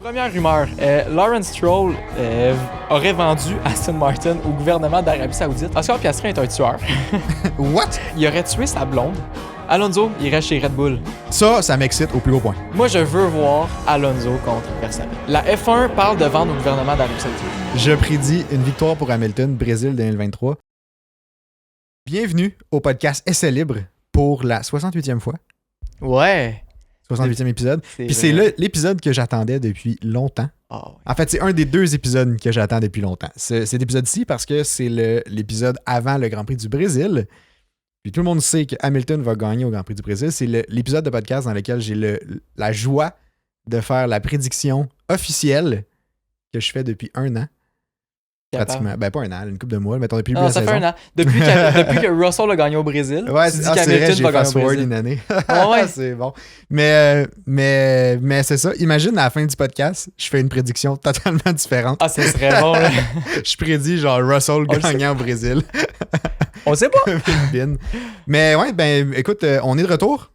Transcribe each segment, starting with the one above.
Première rumeur, Lawrence Stroll aurait vendu Aston Martin au gouvernement d'Arabie Saoudite. Oscar Piastri est un tueur. What? Il aurait tué sa blonde. Alonso irait chez Red Bull. Ça m'excite au plus haut point. Moi, je veux voir Alonso contre Verstappen. La F1 parle de vendre au gouvernement d'Arabie Saoudite. Je prédis une victoire pour Hamilton, Brésil 2023. Bienvenue au podcast Essai Libre pour la 68e fois. Ouais. 68e épisode. Puis c'est l'épisode que j'attendais depuis longtemps. Oh, ouais. En fait, c'est un des deux épisodes que j'attends depuis longtemps. Cet épisode-ci, parce que c'est l'épisode avant le Grand Prix du Brésil. Puis tout le monde sait que Hamilton va gagner au Grand Prix du Brésil. C'est l'épisode de podcast dans lequel j'ai la joie de faire la prédiction officielle que je fais depuis un an. Pratiquement. Ben, pas un an, une couple de mois. Mettons, depuis le début de la saison. Ça fait un an. Depuis que Russell a gagné au Brésil, ouais, tu dis c'est vrai, j'ai va gagner au fast-forward Brésil. une année. Ouais. C'est bon. Mais c'est ça. Imagine, à la fin du podcast, je fais une prédiction totalement différente. Ah, ça serait bon, là. Je prédis, genre, Russell gagnant au Brésil. On sait pas. Mais ouais, ben, écoute, on est de retour.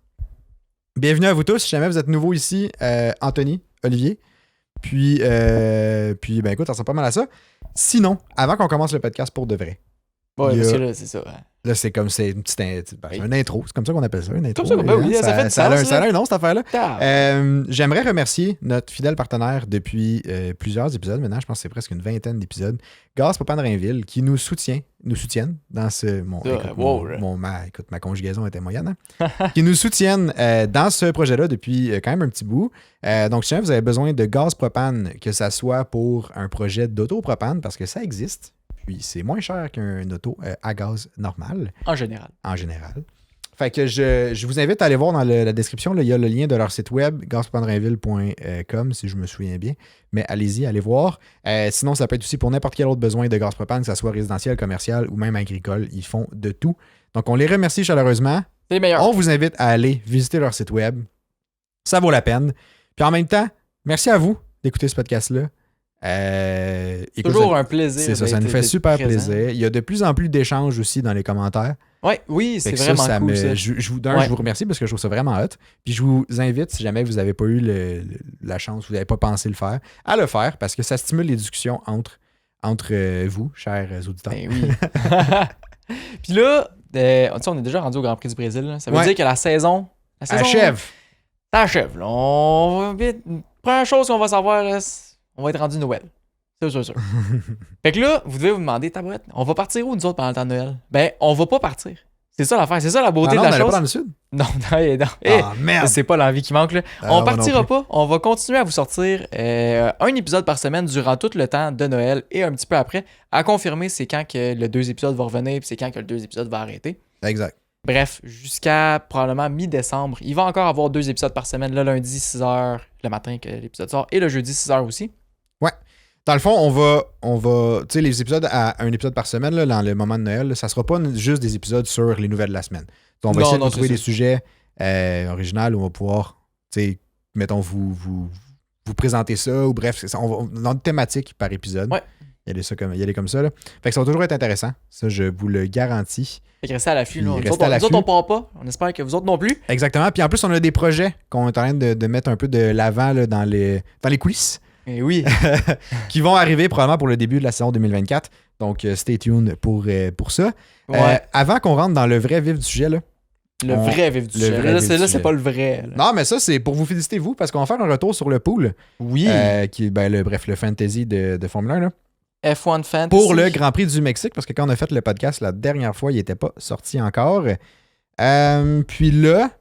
Bienvenue à vous tous. Si jamais vous êtes nouveaux ici, Anthony, Olivier. Puis, ben, écoute, ça ressemble pas mal à ça. Sinon, avant qu'on commence le podcast pour de vrai. Ouais, parce que là, c'est ça. Là, c'est comme c'est une petite une intro. C'est comme ça qu'on appelle ça, une intro. Comme ça, oui, ça fait du ça a sens, un nom, cette affaire-là. Ah. J'aimerais remercier notre fidèle partenaire depuis plusieurs épisodes. Maintenant, je pense que c'est presque une vingtaine d'épisodes. Gaz Papa de Rainville, qui nous soutiennent dans ce... ma conjugaison était moyenne. Hein? Qui nous soutiennent dans ce projet-là depuis quand même un petit bout. Donc, si jamais vous avez besoin de gaz propane, que ça soit pour un projet d'auto-propane, parce que ça existe, puis c'est moins cher qu'un auto à gaz normal. En général. Fait que je vous invite à aller voir dans la description. Là, il y a le lien de leur site web, gazpropanerainville.com, si je me souviens bien. Mais allez-y, allez voir. Sinon, ça peut être aussi pour n'importe quel autre besoin de gaz propane, que ce soit résidentiel, commercial ou même agricole. Ils font de tout. Donc, on les remercie chaleureusement. C'est les meilleurs. On vous invite à aller visiter leur site web. Ça vaut la peine. Puis en même temps, merci à vous d'écouter ce podcast-là. C'est toujours un plaisir. C'est ça nous fait super plaisir. Il y a de plus en plus d'échanges aussi dans les commentaires. Oui, c'est vraiment cool. Je vous remercie parce que je trouve ça vraiment hot. Puis je vous invite, si jamais vous n'avez pas eu la chance, vous n'avez pas pensé le faire, à le faire parce que ça stimule les discussions entre vous, chers auditeurs. Ben oui. Puis là, on est déjà rendu au Grand Prix du Brésil. Là. Ça veut dire que la saison achève. Ça achève. Là. Première chose qu'on va savoir, là, on va être rendu Noël. C'est sûr. Fait que là, vous devez vous demander, tabarouette, on va partir où nous autres pendant le temps de Noël? Ben, on va pas partir. C'est ça l'affaire, c'est ça la beauté de la chose. On n'allait pas dans le sud? Non. Merde! C'est pas l'envie qui manque, là. On partira pas. On va continuer à vous sortir un épisode par semaine durant tout le temps de Noël et un petit peu après. À confirmer, c'est quand que le 2 épisodes va revenir puis c'est quand que le 2 épisodes va arrêter. Exact. Bref, jusqu'à probablement mi-décembre. Il va encore avoir 2 épisodes par semaine, le lundi 6h le matin que l'épisode sort et le jeudi 6h aussi. Ouais. Dans le fond, on va tu sais, les épisodes à un épisode par semaine, là, dans le moment de Noël, là, ça sera pas juste des épisodes sur les nouvelles de la semaine. Donc, on va essayer de trouver des sujets originaux où on va pouvoir, tu sais, mettons, vous présenter ça, ou bref, on va dans une thématique par épisode. Ouais. Il y a des comme ça. Là. Fait que ça va toujours être intéressant. Ça, je vous le garantis. Fait que restez à l'affût. Nous autres, on part pas. On espère que vous autres non plus. Exactement. Puis en plus, on a des projets qu'on est en train de mettre un peu de l'avant là, dans les coulisses. Et oui. Qui vont arriver probablement pour le début de la saison 2024. Donc, stay tuned pour ça. Ouais. Avant qu'on rentre dans le vrai vif du sujet, là. Vrai vif du sujet. Là, c'est pas le vrai. Là. Non, mais ça, c'est pour vous féliciter, vous, parce qu'on va faire un retour sur le pool. Oui. Qui est, le fantasy de Formule 1, là. F1 Fantasy. Pour le Grand Prix du Mexique, parce que quand on a fait le podcast la dernière fois, il n'était pas sorti encore. Puis là,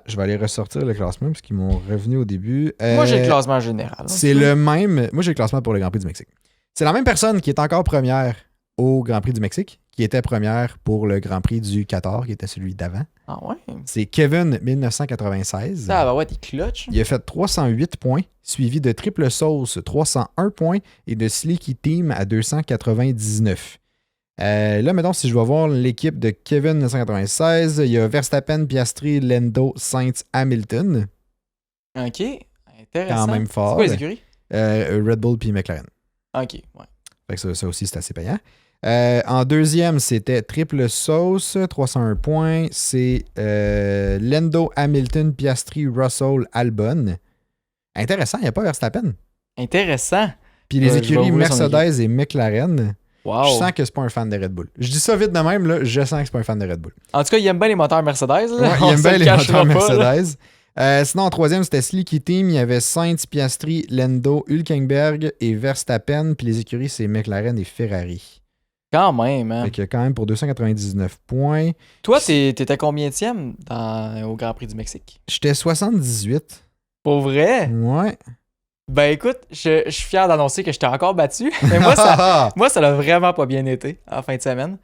je vais aller ressortir le classement parce qu'ils m'ont revenu au début. Moi, j'ai le classement général. C'est le même. Moi, j'ai le classement pour le Grand Prix du Mexique. C'est la même personne qui est encore première au Grand Prix du Mexique, qui était première pour le Grand Prix du Qatar, qui était celui d'avant. Ah ouais? C'est Kevin 1996. Ça va, ouais, il clutch. Il a fait 308 points, suivi de Triple Sauce 301 points et de Sleeky Team à 299. Là, mettons, si je vais voir l'équipe de Kevin 1996, il y a Verstappen, Piastri, Lando, Sainz, Hamilton. OK, intéressant. Quand même fort. C'est quoi les écuries? Red Bull puis McLaren. OK, ouais. Fait que ça aussi, c'est assez payant. En deuxième, c'était Triple Sauce, 301 points. C'est Lando, Hamilton, Piastri, Russell, Albon. Intéressant, il n'y a pas Verstappen. Intéressant. Puis les écuries je vais ouvrir son Mercedes et McLaren, Wow. je sens que c'est pas un fan de Red Bull. Je dis ça vite de même, là, je sens que c'est pas un fan de Red Bull. En tout cas, il aime bien les moteurs Mercedes. Là. Ouais, il On aime se bien le les cachera moteurs pas, là. Mercedes. Sinon, en troisième, c'était Slicky Team. Il y avait Sainz, Piastri, Lando, Hülkenberg et Verstappen. Puis les écuries, c'est McLaren et Ferrari. Quand même, hein. Fait que quand même pour 299 points. Toi, t'étais combienième au Grand Prix du Mexique? J'étais 78. Pour vrai? Ouais. Ben écoute, je suis fier d'annoncer que je t'ai encore battu. Mais moi, ça l'a vraiment pas bien été en fin de semaine.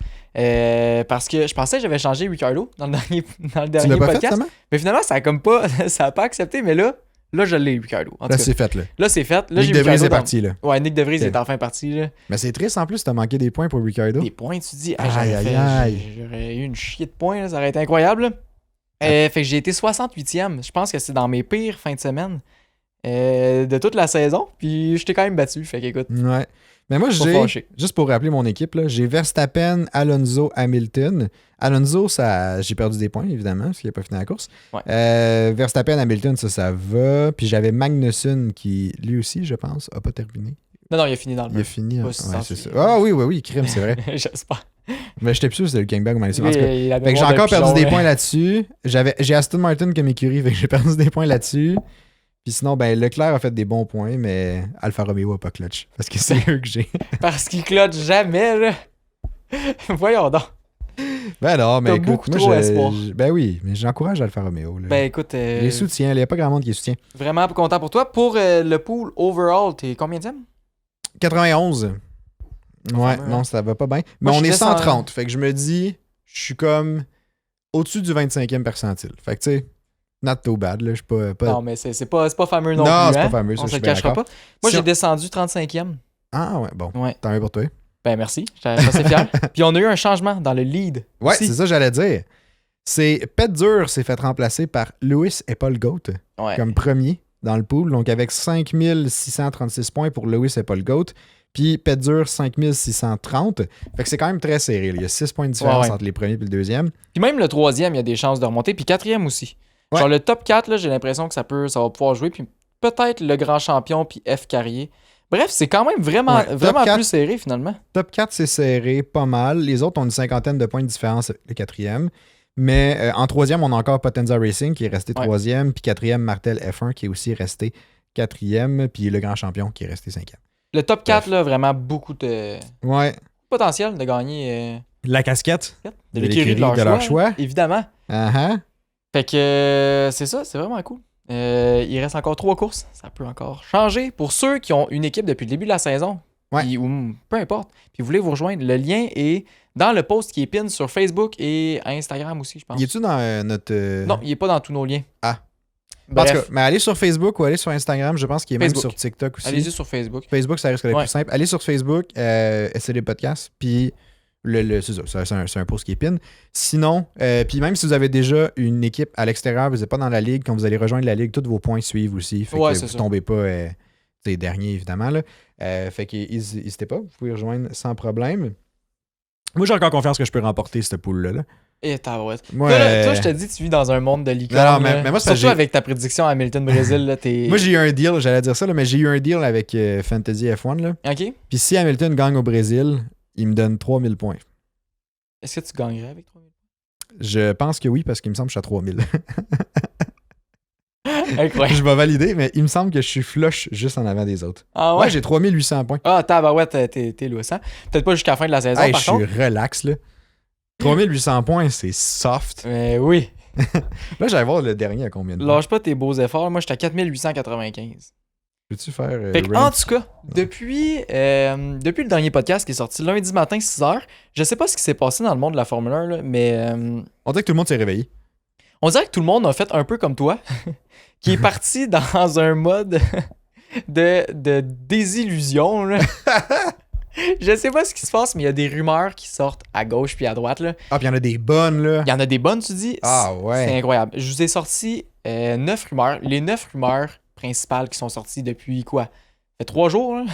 Parce que je pensais que j'avais changé Ricardo dans le dernier Tu l'as pas podcast. fait, finalement? Mais finalement, ça a comme pas. Ça a pas accepté, mais là je l'ai, Ricardo. En tout Là, cas, c'est fait, là. là, c'est fait. Là, Nick j'ai De Vries Ricardo est parti, là. Ouais, Nick De Vries Ok. est enfin parti. Là. Mais c'est triste, en plus, t'as manqué des points pour Ricardo. Des points, tu dis. Aïe. J'aurais eu une chier de points, là, ça aurait été incroyable. Là. Fait que j'ai été 68e. Je pense que c'est dans mes pires fins de semaine de toute la saison. Puis je t'ai quand même battu. Fait qu'écoute, Ouais. Mais moi, juste pour rappeler mon équipe, là, j'ai Verstappen, Alonso, Hamilton. Alonso, j'ai perdu des points, évidemment, parce qu'il n'a pas fini la course. Ouais. Verstappen, Hamilton, ça va. Puis j'avais Magnussen qui, lui aussi, je pense, n'a pas terminé. Non, il a fini dans le Il a fini. Pas Ouais, si c'est senti. ça. Ah oui, crime, c'est vrai. J'espère. Mais j'étais plus sûr que c'était le Hülkenberg ou Magnussen. En Lui, tout cas, il a fait que j'ai mémoire de encore perdu pigeon, des là. points là-dessus. J'ai Aston Martin comme écurie, fait que j'ai perdu des points là-dessus. Puis sinon, ben Leclerc a fait des bons points, mais Alfa Romeo a pas clutch. Parce que c'est eux que j'ai. Parce qu'il cloche jamais, là. Voyons donc. Ben non, mais T'as écoute, beaucoup moi, trop espoir. ben oui, mais j'encourage Alfa Romeo. Là. Ben écoute, Les soutiens, il n'y a pas grand monde qui les soutient. vraiment content pour toi. Pour le pool overall, t'es combien de 91. Ouais, fameux, non, hein. ça va pas bien. Mais Moi, on je est descends, 130. Fait que je me dis, je suis comme au-dessus du 25e percentile. Fait que tu sais, not too bad. Là. Je suis pas. Non, mais c'est pas fameux non, Non, plus. c'est hein. pas fameux, ça, On je se suis le bien cachera pas. d'accord. Moi, Si j'ai on- descendu 35e. Ah ouais, bon. Ouais. Tant mieux pour toi. Ben merci, j'étais assez fier. Puis on a eu un changement dans le lead. Ouais, aussi. c'est ça que j'allais dire. Pet Dur s'est fait remplacer par Lewis et Paul Goat Ouais. comme premier dans le pool. Donc avec 5636 points pour Lewis et Paul Goat. Puis Pet Dur 5630. Fait que c'est quand même très serré. Là. Il y a 6 points de différence Ouais. entre les premiers et le deuxième. Puis même le troisième, il y a des chances de remonter. Puis quatrième aussi. Ouais. Genre le top 4, là, j'ai l'impression que ça va pouvoir jouer. Puis peut-être le grand champion, puis F carrier. Bref, c'est quand même vraiment, Ouais, top vraiment 4. plus serré finalement. Top 4, c'est serré, pas mal. Les autres ont une cinquantaine de points de différence, le quatrième. Mais en troisième, on a encore Potenza Racing qui est resté Ouais. troisième. Puis quatrième, Martel F1 qui est aussi resté quatrième. Puis le grand champion qui est resté cinquième. Le top 4, là, vraiment beaucoup de Ouais. potentiel de gagner La casquette. de l'écurie de leur choix. Évidemment. Uh-huh. Fait que c'est ça, c'est vraiment cool. Il reste encore 3 courses. Ça peut encore changer. Pour ceux qui ont une équipe depuis le début de la saison, Ouais. puis, ou peu importe, puis vous voulez vous rejoindre, le lien est dans le post qui est pin sur Facebook et Instagram aussi, je pense. Y est-tu dans notre. Non, il est pas dans tous nos liens. Ah. En Bref, tout cas, mais allez sur Facebook ou allez sur Instagram. Je pense qu'il est même Facebook. sur TikTok aussi. allez-y sur Facebook. Facebook, ça risque d'être Ouais. plus simple. Allez sur Facebook, essayez les podcasts, puis c'est ça, c'est un post qui est pin. Sinon, puis même si vous avez déjà une équipe à l'extérieur, vous n'êtes pas dans la ligue, quand vous allez rejoindre la ligue, tous vos points suivent aussi. Fait Ouais, que c'est vous ça. tombez pas dernier, évidemment. Là. Fait que n'hésitez pas, vous pouvez rejoindre sans problème. Moi, j'ai encore confiance que je peux remporter cette poule-là. Là. Et tabarouette. Moi, Toi, je te dis, tu vis dans un monde de licorne. Non, mais là. moi, c'est Surtout j'ai- avec ta prédiction Hamilton-Brésil, là, t'es... moi, j'ai eu un deal, j'allais dire ça, là, mais j'ai eu un deal avec Fantasy F1. Là. OK. Puis si Hamilton gagne au Brésil, il me donne 3000 points. Est-ce que tu gagnerais avec 3000? Je pense que oui, parce qu'il me semble que je suis à 3000. Incroyable. Je vais valider, mais il me semble que je suis flush juste en avant des autres. Ah Ouais, ouais? j'ai 3800 points. Ah, tabarouette, t'es lousse, hein? Peut-être pas jusqu'à la fin de la saison, Hey, par je contre. suis relax, là. 3800 points, c'est soft. Mais oui. Là, j'allais voir le dernier à combien de points. Lâche pas tes beaux efforts. Moi, j'étais à 4895. Peux-tu faire Fait que, en rank? tout cas, depuis le dernier podcast qui est sorti lundi matin, 6h, je sais pas ce qui s'est passé dans le monde de la Formule 1, là, mais On dirait que tout le monde s'est réveillé. on dirait que tout le monde a fait un peu comme toi, qui est parti dans un mode de désillusion. Là. Je sais pas ce qui se passe, mais il y a des rumeurs qui sortent à gauche puis à droite. Là. Ah, puis il y en a des bonnes, là. Il y en a des bonnes, tu dis. Ah, C'est ouais. incroyable. Je vous ai sorti 9 rumeurs. Les 9 rumeurs principales qui sont sorties depuis quoi? Ça fait 3 jours, là.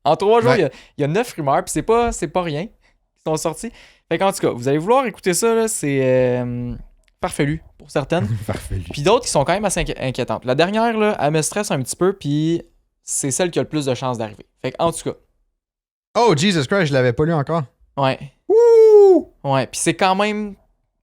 En 3 jours, Ouais. il y a 9 rumeurs, puis c'est pas rien qui sont sorties. Fait qu'en tout cas, vous allez vouloir écouter ça, là, c'est farfelu pour certaines. Parfait, lui. Puis d'autres qui sont quand même assez inquiétantes. La dernière, là, elle me stresse un petit peu, puis c'est celle qui a le plus de chances d'arriver. Fait en tout cas. Oh, Jesus Christ, je l'avais pas lu encore. Ouais. Wouh! Ouais, puis c'est quand même...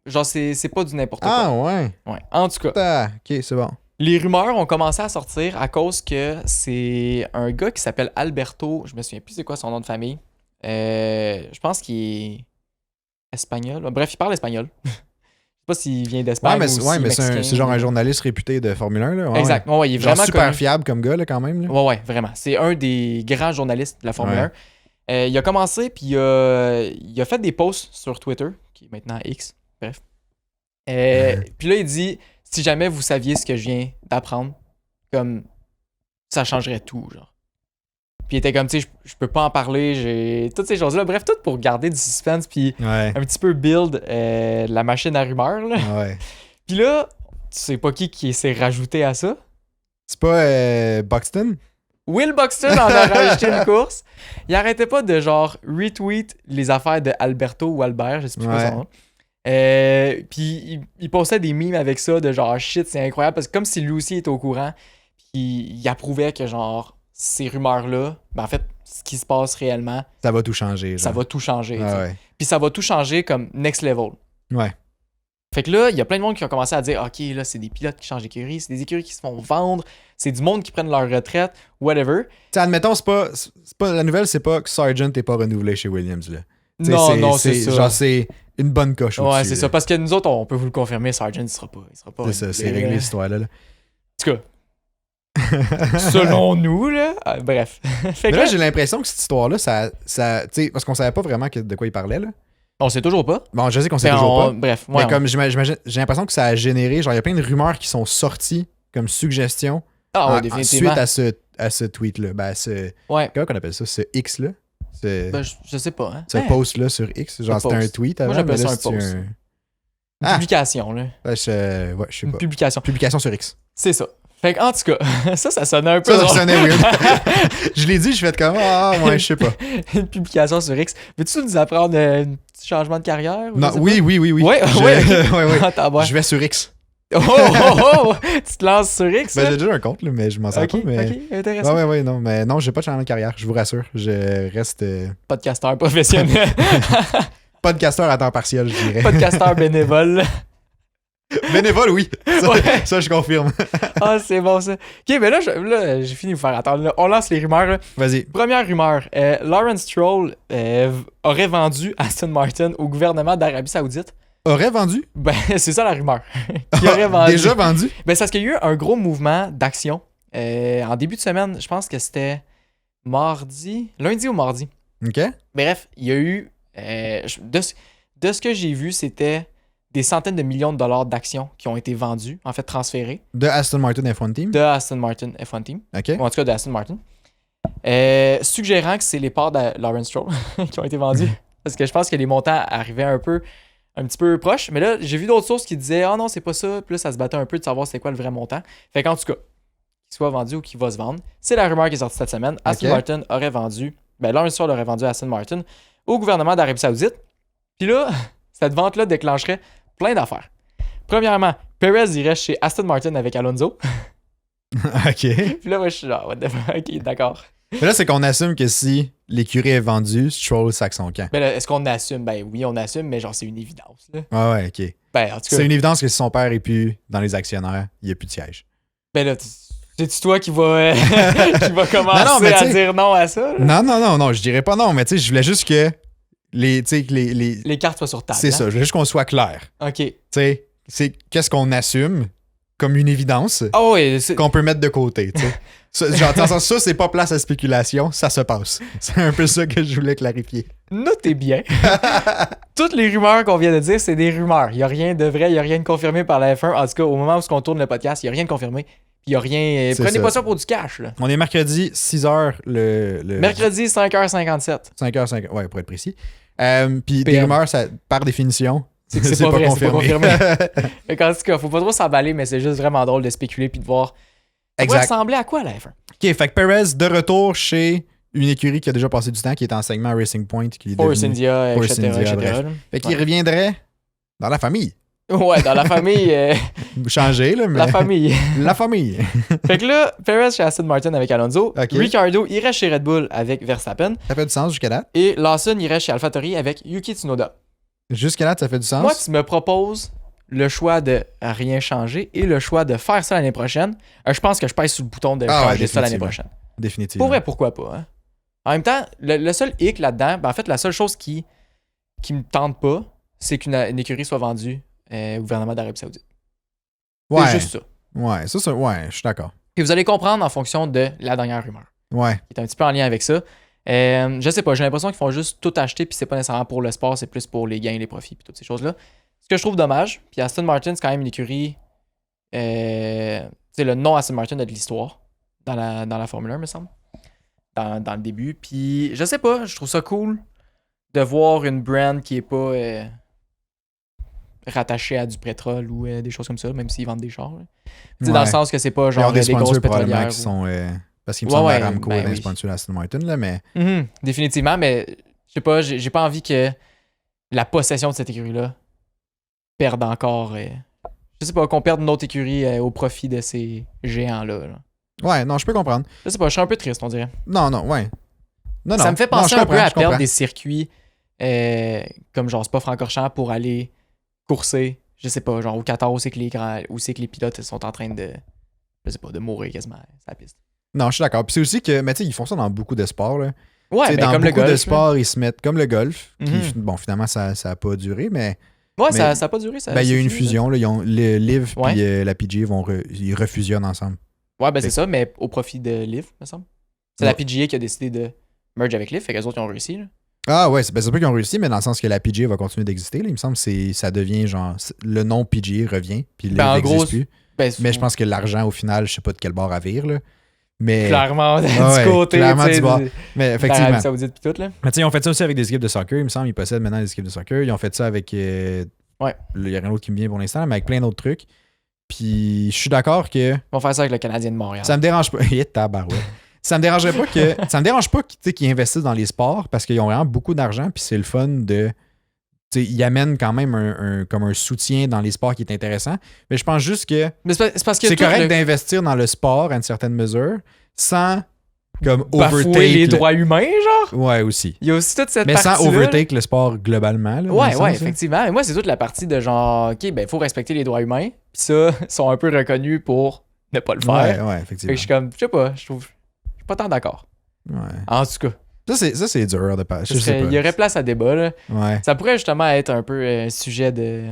Genre, c'est pas du n'importe quoi. Ah, ouais. Ouais, en tout cas. Ah, ok, c'est bon. Les rumeurs ont commencé à sortir à cause que c'est un gars qui s'appelle Alberto. Je me souviens plus c'est quoi son nom de famille. Je pense qu'il est espagnol. Bref, il parle espagnol. Je sais pas s'il vient d'Espagne mais c'est genre un journaliste réputé de Formule 1. Là. Ouais, exact. Ouais, il est genre vraiment super fiable comme gars, là, quand même. Là. Ouais, vraiment. C'est un des grands journalistes de la Formule 1. Il a commencé, puis il a fait des posts sur Twitter, qui est maintenant X. Bref. Puis là, il dit... Si jamais vous saviez ce que je viens d'apprendre, comme ça changerait tout, genre. Puis il était comme, tu sais, je peux pas en parler, j'ai toutes ces choses-là. Bref, tout pour garder du suspense, puis un petit peu build la machine à rumeurs, là. Ouais. Puis là, tu sais pas qui s'est rajouté à ça? C'est pas Buxton? Will Buxton en a rajouté une course. Il arrêtait pas de genre retweet les affaires de Alberto ou Albert, je sais plus quoi son nom. Puis il postait des memes avec ça de genre shit, c'est incroyable parce que comme si lui aussi était au courant, puis il approuvait que genre ces rumeurs-là, ben en fait, ce qui se passe réellement, ça va tout changer. Genre. Ça va tout changer. Ouais. Puis ça va tout changer comme next level. Ouais. Fait que là, il y a plein de monde qui ont commencé à dire ok, là, c'est des pilotes qui changent d'écurie, c'est des écuries qui se font vendre, c'est du monde qui prennent leur retraite, whatever. T'sais, admettons, c'est pas la nouvelle, c'est pas que Sargent n'est pas renouvelé chez Williams, là. T'sais, non, c'est ça. Genre, c'est une bonne coche ouais, au-dessus, c'est ça. Parce que nous autres, on peut vous le confirmer, Sargent, il sera pas. C'est ça, c'est réglé cette histoire-là. Là. En tout cas, selon nous, là. Bref. Fait que là, j'ai l'impression que cette histoire-là, ça tu sais, parce qu'on savait pas vraiment de quoi il parlait, là. On sait toujours pas. Bon, je sais qu'on sait toujours pas. Bref, mais comme j'imagine, j'ai l'impression que ça a généré, genre, il y a plein de rumeurs qui sont sorties comme suggestions définitivement. suite à ce tweet-là. Ben, comment on appelle ça? Ce X-là? Ben, je sais pas. Hein? Ce post-là sur X. Genre, c'était un tweet avant. Moi, j'appelle ça un post. Une publication, là. Je sais Une pas. publication. Publication sur X. C'est ça. Fait en tout cas, ça sonnait un peu. Ça sonnait weird. Je l'ai dit, je fais comme ouais, je sais pas. Une publication sur X. Veux-tu nous apprendre un petit changement de carrière? Non, oui. Ouais. Je vais sur X. Oh! Tu te lances sur X? Ben, j'ai déjà un compte, là, mais je m'en sers pas. Mais... Ok, intéressant. Ouais, non. Mais non, j'ai pas de changement de carrière, je vous rassure. Je reste. Podcasteur professionnel. Podcasteur à temps partiel, je dirais. Podcasteur bénévole. Bénévole, oui. Ça, je confirme. Ah, c'est bon ça. Ok, mais là, j'ai fini de vous faire attendre. Là. On lance les rumeurs. Là. Vas-y. Première rumeur. Lawrence Stroll aurait vendu Aston Martin au gouvernement d'Arabie Saoudite. Aurait vendu? Ben, c'est ça la rumeur. Qui aurait vendu. Déjà vendu? Ben, c'est parce qu'il y a eu un gros mouvement d'action. En début de semaine, je pense que c'était lundi ou mardi. OK. Bref, il y a eu... de ce que j'ai vu, c'était des centaines de millions de dollars d'actions qui ont été vendues, en fait transférées. De Aston Martin F1 Team? De Aston Martin F1 Team. OK. Ou en tout cas de Aston Martin. Suggérant que c'est les parts de Lawrence Stroll qui ont été vendues. Parce que je pense que les montants arrivaient un petit peu proches. Mais là, j'ai vu d'autres sources qui disaient « Ah non, c'est pas ça. » Puis là, ça se battait un peu de savoir c'est quoi le vrai montant. Fait qu'en tout cas, qu'il soit vendu ou qu'il va se vendre, c'est la rumeur qui est sortie cette semaine. Aston Martin aurait vendu... Ben, Lawrence Stroll aurait vendu Aston Martin au gouvernement d'Arabie Saoudite. Puis là, cette vente-là déclencherait plein d'affaires. Premièrement, Perez irait chez Aston Martin avec Alonso. OK. Puis là, moi, je suis genre, what the fuck, OK, d'accord. Mais là, c'est qu'on assume que si l'écurie est vendue, Stroll sac son camp. Ben là, est-ce qu'on assume? Ben oui, on assume, mais genre, c'est une évidence. Là. Ouais, OK. Ben, en tout cas, c'est une évidence que si son père est plus dans les actionnaires, il n'y a plus de siège. Ben là, c'est-tu toi qui va commencer à dire non à ça? Là? Non, je dirais pas non, mais tu sais, je voulais juste que les cartes soient sur table. C'est ça, je voulais juste qu'on soit clair. OK. Tu sais, c'est qu'est-ce qu'on assume comme une évidence qu'on peut mettre de côté, tu sais. Genre, dans le sens, ça, c'est pas place à spéculation, ça se passe. C'est un peu ça que je voulais clarifier. Notez bien. Toutes les rumeurs qu'on vient de dire, c'est des rumeurs. Il n'y a rien de vrai, il n'y a rien de confirmé par la F1. En tout cas, au moment où on tourne le podcast, il n'y a rien de confirmé. Il n'y a rien. Prenez pas ça pour du cash. Là. On est mercredi, 6h. Mercredi, 5h57. 5h50, ouais, pour être précis. Puis des rumeurs, ça, par définition, c'est pas vrai, confirmé. C'est pas confirmé. En tout cas, faut pas trop s'emballer, mais c'est juste vraiment drôle de spéculer puis de voir. Ça va ressembler à quoi la F1? OK, fait que Perez de retour chez une écurie qui a déjà passé du temps, qui est en segment Racing Point. Qui est Force India, etc. Fait qu'il reviendrait dans la famille. Ouais, dans la famille. Changé, là, mais. La famille. La famille. Fait que là, Perez chez Aston Martin avec Alonso. Okay. Ricciardo irait chez Red Bull avec Verstappen. Ça fait du sens jusqu'à date. Et Lawson irait chez AlphaTauri avec Yuki Tsunoda. Jusqu'à date, ça fait du sens. Moi, tu me proposes le choix de rien changer et le choix de faire ça l'année prochaine. Je pense que je pèse sur le bouton de changer ça l'année prochaine. Définitivement. Pour vrai, pourquoi pas? Hein? En même temps, le seul hic là-dedans, en fait, la seule chose qui me tente pas, c'est qu'une écurie soit vendue au gouvernement d'Arabie Saoudite. Ouais. C'est juste ça. Ouais, ouais, je suis d'accord. Et vous allez comprendre en fonction de la dernière rumeur. Ouais. Qui est un petit peu en lien avec ça. Je sais pas, j'ai l'impression qu'ils font juste tout acheter, puis c'est pas nécessairement pour le sport, c'est plus pour les gains, les profits, puis toutes ces choses-là. Ce que je trouve dommage, puis Aston Martin, c'est quand même une écurie. C'est le nom Aston Martin a de l'histoire dans la Formule 1, me semble. Dans le début. Puis je sais pas, je trouve ça cool de voir une brand qui est pas rattachée à du pétrole ou des choses comme ça, même s'ils vendent des chars. Ouais. Dans le sens que c'est pas genre des grosses pétrolières. Qui sont, parce qu'il me semble que Aramco est un sponsor Aston Martin, là, mais. Définitivement, mais je sais pas, j'ai pas envie que la possession de cette écurie-là perde encore. Je sais pas, qu'on perde une autre écurie au profit de ces géants-là. Là. Ouais, non, je peux comprendre. Je sais pas, je suis un peu triste, on dirait. Non, ouais. Non, ça me fait penser un peu à perdre des circuits comme genre Spa-Francorchamps pour aller courser, je sais pas, genre au Qatar où c'est que les pilotes sont en train de, je sais pas, de mourir quasiment sur la piste. Non, je suis d'accord. Puis c'est aussi que, mais tu sais, ils font ça dans beaucoup de sports, là. Ouais, dans comme beaucoup le golf, de sports, ils se mettent comme le golf, qui, Mm-hmm. Finalement, ça a pas duré, mais... Ouais, ça a pas duré, ça. Il y a eu une fusion, là. Ils ont, le LIV Ouais. puis la PGA ils refusionnent ensemble. Ouais, c'est ça, mais au profit de LIV, me semble. C'est la PGA qui a décidé de merge avec LIV, fait qu'eux autres, ils ont réussi, là. Ah ouais, c'est pas qu'ils ont réussi, mais dans le sens que la PGA va continuer d'exister, là. Il me semble que ça devient genre... Le nom PGA revient, puis LIV n'existe plus. Mais je pense que l'argent, au final, je sais pas de quel bord à vire, là. Mais... Clairement, du côté, clairement du bord. Mais effectivement. L'Arabie Saoudite pis tout, là. Mais tu sais, ils ont fait ça aussi avec des équipes de soccer, il me semble. Ils possèdent maintenant des équipes de soccer. Ils ont fait ça avec... Il y a rien d'autre qui me vient pour l'instant, mais avec plein d'autres trucs. Puis je suis d'accord que... Ils vont faire ça avec le Canadien de Montréal. Ça me dérange pas. Ça me dérangerait pas que... Ça me dérange pas qu'ils investissent dans les sports parce qu'ils ont vraiment beaucoup d'argent, puis c'est le fun de... Ils amènent quand même comme un soutien dans les sports qui est intéressant. Mais je pense juste que c'est parce que c'est correct d'investir dans le sport à une certaine mesure sans comme bafouer les droits humains, genre. Ouais, aussi. Il y a aussi toute cette mais partie-là. Mais sans overtake le sport globalement. Là, ouais, effectivement. Mais moi, c'est toute la partie de genre, OK, ben, il faut respecter les droits humains. Puis ça, ils sont un peu reconnus pour ne pas le faire. Ouais, effectivement. Fait que je suis comme, je sais pas, je suis pas tant d'accord. Ouais. En tout cas. Ça, c'est dur de passer. Il y aurait place à débat, là. Ouais. Ça pourrait justement être un peu un sujet de...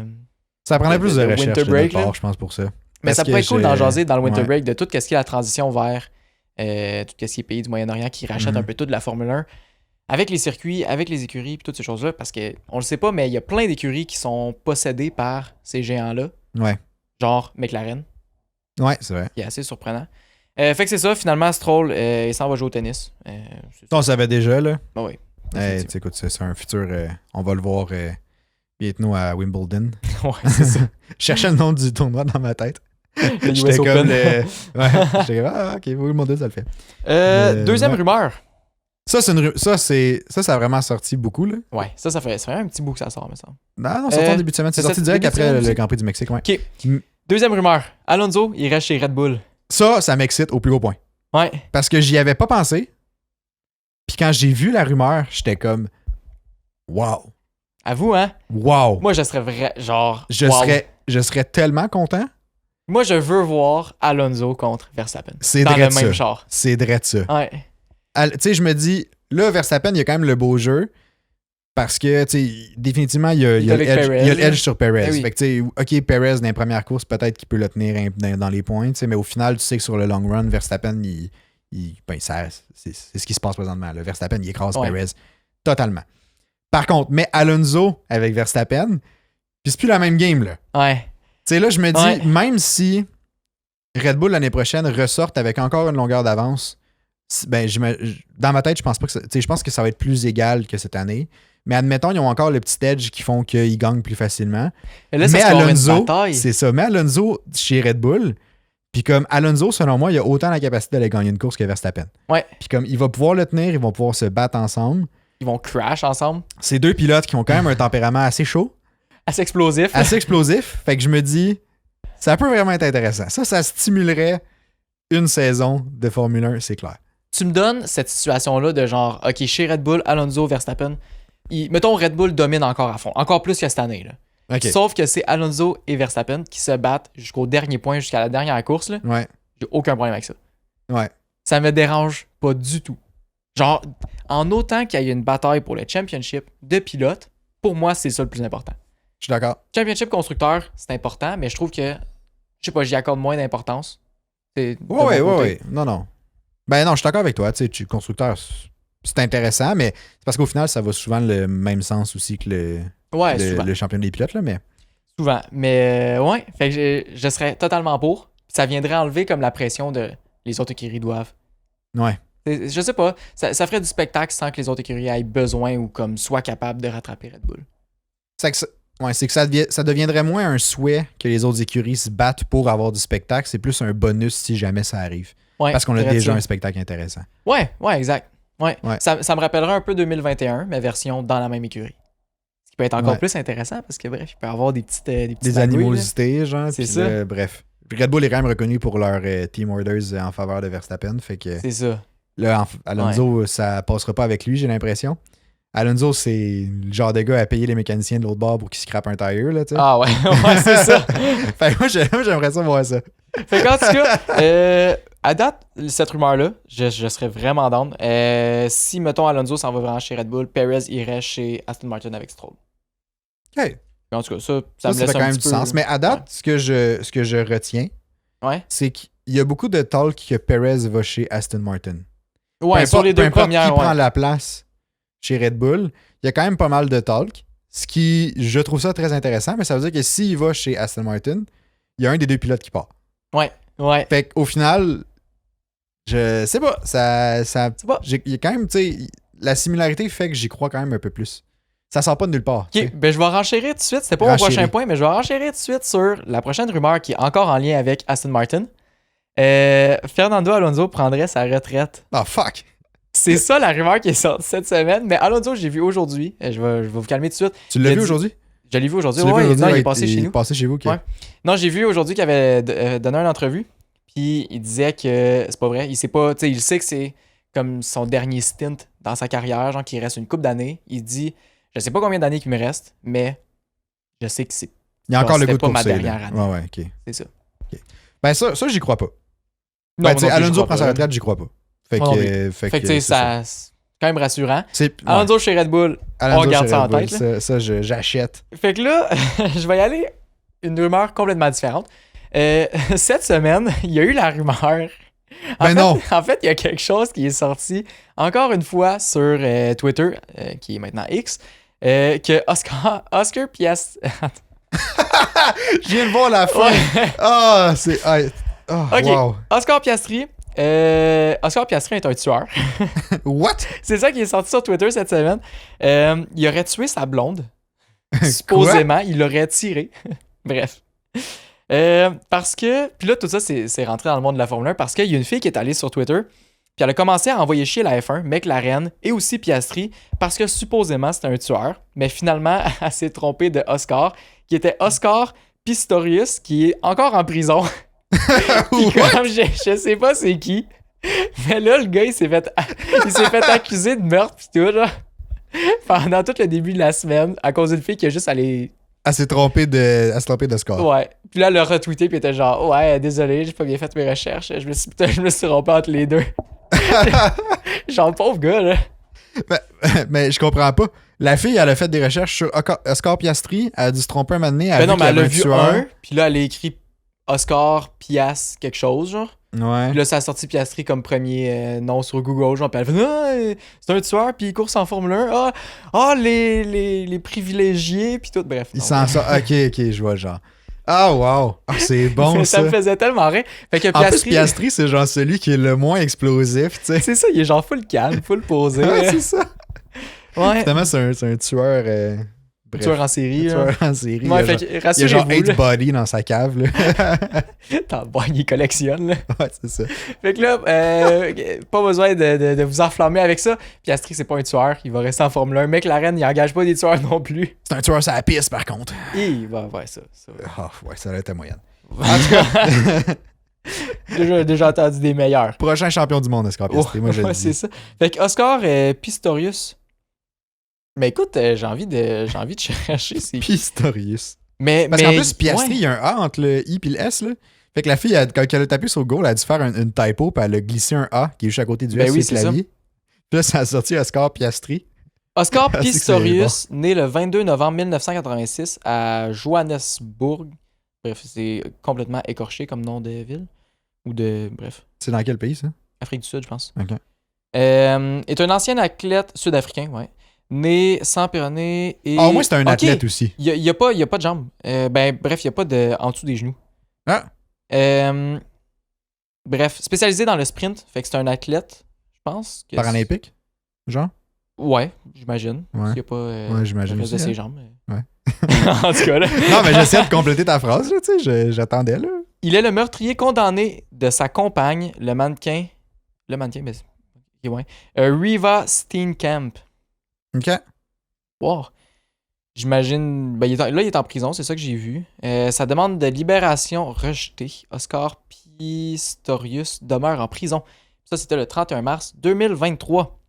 Ça prendrait plus de recherche winter break, de notre part, je pense, pour ça. Mais ça pourrait être cool d'en jaser dans le winter break de tout ce qui est la transition vers tout ce qui est pays du Moyen-Orient qui rachètent un peu tout de la Formule 1 avec les circuits, avec les écuries, puis toutes ces choses-là, parce que on le sait pas, mais il y a plein d'écuries qui sont possédées par ces géants-là. Ouais. Genre McLaren. Ouais, c'est vrai. Qui est assez surprenant. Fait que c'est ça, finalement, Stroll, il s'en va jouer au tennis. On savait déjà, là. Ah oui. Écoute, c'est un futur... on va le voir bientôt à Wimbledon. Ouais, c'est ça. Je cherchais le nom du tournoi dans ma tête. J'étais comme... j'étais comme, ok, Wimbledon, ça le fait. Deuxième rumeur. Ça a vraiment sorti beaucoup, là. Ouais, ça fait un petit bout que ça sort, me semble. Non, sorti en début de semaine. C'est sorti direct après le Grand Prix du Mexique, ouais. OK. Deuxième rumeur. Alonso, il reste chez Red Bull. Ça m'excite au plus haut point. Ouais. Parce que j'y avais pas pensé. Puis quand j'ai vu la rumeur, j'étais comme wow. À vous, hein? Wow. Moi, je serais genre. Je serais tellement content. Moi, je veux voir Alonso contre Verstappen. C'est dans le drette même ça. char. C'est drette ça. Ouais. Tu sais, je me dis, là, Verstappen, il y a quand même le beau jeu. Parce que, tu sais, définitivement, il y a l'edge sur Perez. Oui. Fait que, tu sais, OK, Perez, dans les premières courses, peut-être qu'il peut le tenir dans les points, tu sais, mais au final, tu sais que sur le long run, Verstappen, c'est ce qui se passe présentement. Là. Verstappen, il écrase Perez totalement. Par contre, mais Alonso avec Verstappen, puis c'est plus la même game, là. Ouais. Tu sais, là, je me dis, même si Red Bull l'année prochaine ressorte avec encore une longueur d'avance, ben, dans ma tête, je pense pas que je pense que ça va être plus égal que cette année. Mais admettons, ils ont encore le petit edge qui font qu'ils gagnent plus facilement. Et là, mais Alonso, c'est ça. Mais Alonso chez Red Bull, puis comme Alonso, selon moi, il a autant la capacité d'aller gagner une course que Verstappen. Ouais. Puis comme il va pouvoir le tenir, ils vont pouvoir se battre ensemble. Ils vont crash ensemble. C'est deux pilotes qui ont quand même un tempérament assez chaud. Assez explosif. Assez explosif. Fait que je me dis, ça peut vraiment être intéressant. Ça stimulerait une saison de Formule 1, c'est clair. Tu me donnes cette situation-là de genre, OK, chez Red Bull, Alonso, Verstappen, mettons Red Bull domine encore à fond, encore plus que cette année. Là. Okay. Sauf que c'est Alonso et Verstappen qui se battent jusqu'au dernier point, jusqu'à la dernière course. Là. Ouais. J'ai aucun problème avec ça. Ouais. Ça me dérange pas du tout. Genre, en autant qu'il y ait une bataille pour le championship de pilote, pour moi, c'est ça le plus important. Je suis d'accord. Championship constructeur, c'est important, mais je trouve que, je sais pas, j'y accorde moins d'importance. Ouais. Non. Ben non, je suis d'accord avec toi. Tu sais, constructeur, c'est intéressant, mais c'est parce qu'au final, ça va souvent le même sens aussi que le champion des pilotes, là, mais... Souvent. Mais ouais, fait que je serais totalement pour. Ça viendrait enlever comme la pression de les autres écuries doivent. Ouais. Je sais pas, ça ferait du spectacle sans que les autres écuries aient besoin ou comme soient capables de rattraper Red Bull. C'est que ça deviendrait moins un souhait que les autres écuries se battent pour avoir du spectacle. C'est plus un bonus si jamais ça arrive. Ouais, parce qu'on a déjà un spectacle intéressant. Ouais, exact. Ouais. Ça me rappellerait un peu 2021, mais version dans la même écurie. Ce qui peut être encore plus intéressant parce que bref, il peut y avoir des animosités, genre. C'est ça. Bref. Red Bull est quand même reconnu pour leur team orders en faveur de Verstappen. Fait que c'est ça. Là, Alonso, ça passera pas avec lui, j'ai l'impression. Alonso, c'est le genre de gars à payer les mécaniciens de l'autre bord pour qu'ils scrapent un tire, là, tu sais. Ah ouais, c'est ça. Fait que moi, j'aimerais ça voir ça. Fait qu'en tout cas, à date, cette rumeur-là, je serais vraiment down. Si, mettons, Alonso s'en va vraiment chez Red Bull, Perez irait chez Aston Martin avec Stroll. OK. En tout cas, ça me laisse fait quand un même petit du peu... sens. Mais à date, ce que je retiens, c'est qu'il y a beaucoup de talk que Perez va chez Aston Martin. Ouais, sur les deux premières. Qui prend la place chez Red Bull, il y a quand même pas mal de talk. Ce qui, je trouve ça très intéressant, mais ça veut dire que s'il va chez Aston Martin, il y a un des deux pilotes qui part. Ouais. Fait qu'au final, je sais pas. Il y a quand même, tu sais, la similarité fait que j'y crois quand même un peu plus. Ça sort pas de nulle part. Ok, ben je vais renchérir tout de suite. C'était pas mon prochain point, mais je vais renchérir tout de suite sur la prochaine rumeur qui est encore en lien avec Aston Martin. Fernando Alonso prendrait sa retraite. Oh fuck! C'est ça la rumeur qui est sortie cette semaine. Mais Alonso, j'ai vu aujourd'hui. Je vais vous calmer tout de suite. Tu l'as vu aujourd'hui? Je l'ai vu aujourd'hui. Ouais, il est passé chez nous. Passé chez vous, ok. Ouais. Non, j'ai vu aujourd'hui qu'il avait donné une entrevue. Puis il disait que c'est pas vrai. Il sait pas, tu sais, il sait que c'est comme son dernier stint dans sa carrière, genre qu'il reste une couple d'années. Il dit, je sais pas combien d'années qu'il me reste, mais je sais que c'est. Il y a encore le goût de pas courser, ma dernière année. Ouais, ok. C'est ça. Okay. Ben ça, j'y crois pas. Non, ben, tu sais, Alonso prend sa retraite, j'y crois pas. Fait que tu sais, ça. C'est quand même rassurant. Ouais. Alonso chez Red Bull, on garde ça en tête. Ça j'achète. Fait que là, je vais y aller une rumeur complètement différente. Cette semaine, il y a eu la rumeur. En fait, il y a quelque chose qui est sorti encore une fois sur Twitter, qui est maintenant X, que Oscar Piastri... Je viens de voir la fin. Ah, c'est... OK. Wow. Oscar Piastri est un tueur. What? C'est ça qui est sorti sur Twitter cette semaine. Il aurait tué sa blonde. Supposément, il l'aurait tiré. Bref. Parce que... Puis là, tout ça, c'est rentré dans le monde de la Formule 1 parce qu'il y a une fille qui est allée sur Twitter puis elle a commencé à envoyer chier la F1, McLaren et aussi Piastri parce que supposément c'était un tueur. Mais finalement, elle s'est trompée de Oscar, qui était Oscar Pistorius, qui est encore en prison. Comme je sais pas c'est qui. Mais là, le gars, il s'est fait accuser de meurtre pis tout, genre. Pendant tout le début de la semaine, à cause d'une fille qui a juste allé... Elle s'est trompée de score. Ouais. Puis là, elle l'a retweeté puis elle était genre, ouais, désolé, j'ai pas bien fait mes recherches. Je me suis trompé entre les deux. Genre, le pauvre gars, là. Mais je comprends pas. La fille, elle a fait des recherches sur Oscar Piastri. Elle a dû se tromper un moment donné. Mais elle a vu un, puis là, elle a écrit Oscar Piast quelque chose, genre. Ouais. Puis là, ça a sorti Piastri comme premier nom sur Google, genre. Puis elle fait, ah, c'est un tueur, puis il course en Formule 1. Les privilégiés, puis tout. Bref. Il s'en sort. Ok, je vois le genre. Ah, wow. Ah, c'est bon, ça. Ça me faisait tellement rire. Fait que Piastri... En plus, Piastri, c'est genre celui qui est le moins explosif, tu sais. C'est ça, il est genre full calme, full posé. Ouais, c'est ça. Ouais. Finalement, c'est un tueur Bref, tueur en série. tueur en série. Ouais, il y a genre 8 bodies dans sa cave. Là. Il collectionne. Là. Ouais, c'est ça. Fait que là, pas besoin de vous enflammer avec ça. Piastri, c'est pas un tueur. Il va rester en Formule 1. McLaren, il engage pas des tueurs non plus. C'est un tueur sur la piste, par contre. Ouais, ça. Ouais, ça a été moyenne. En tout cas... déjà entendu des meilleurs. Prochain champion du monde, Oscar Piastri. Moi, je le dis. C'est ça. Fait que Oscar Pistorius. Mais écoute, j'ai envie de chercher. Pistorius. Parce qu'en plus, Piastri, il y a un A entre le I et le S. Là. Fait que la fille, quand elle a tapé sur le goal, elle a dû faire une typo, puis elle a glissé un A qui est juste à côté du S sur le clavier. Puis là, ça a sorti Oscar Piastri. Oscar Pistorius, né le 22 novembre 1986 à Johannesburg. Bref, c'est complètement écorché comme nom de ville. Bref. C'est dans quel pays, ça? Afrique du Sud, je pense. OK. Est un ancien athlète sud-africain, ouais. Né sans péroné et... Ah, moi, c'est un athlète aussi. Il y a pas de jambes. Bref, il n'y a pas de en dessous des genoux. Ah! Bref, spécialisé dans le sprint, fait que c'est un athlète, je pense. Paralympique? Genre? Ouais, j'imagine. Ouais. Il n'y a pas ouais, j'imagine le aussi, reste de ses jambes. Ouais. En tout cas, là. Non, mais j'essaie de compléter ta phrase, là, tu sais, j'attendais, là. Il est le meurtrier condamné de sa compagne, le mannequin, mais... Ouais. Riva Steenkamp. OK. Wow. J'imagine... il est en prison, c'est ça que j'ai vu. Sa demande de libération rejetée. Oscar Pistorius demeure en prison. Ça, c'était le 31 mars 2023.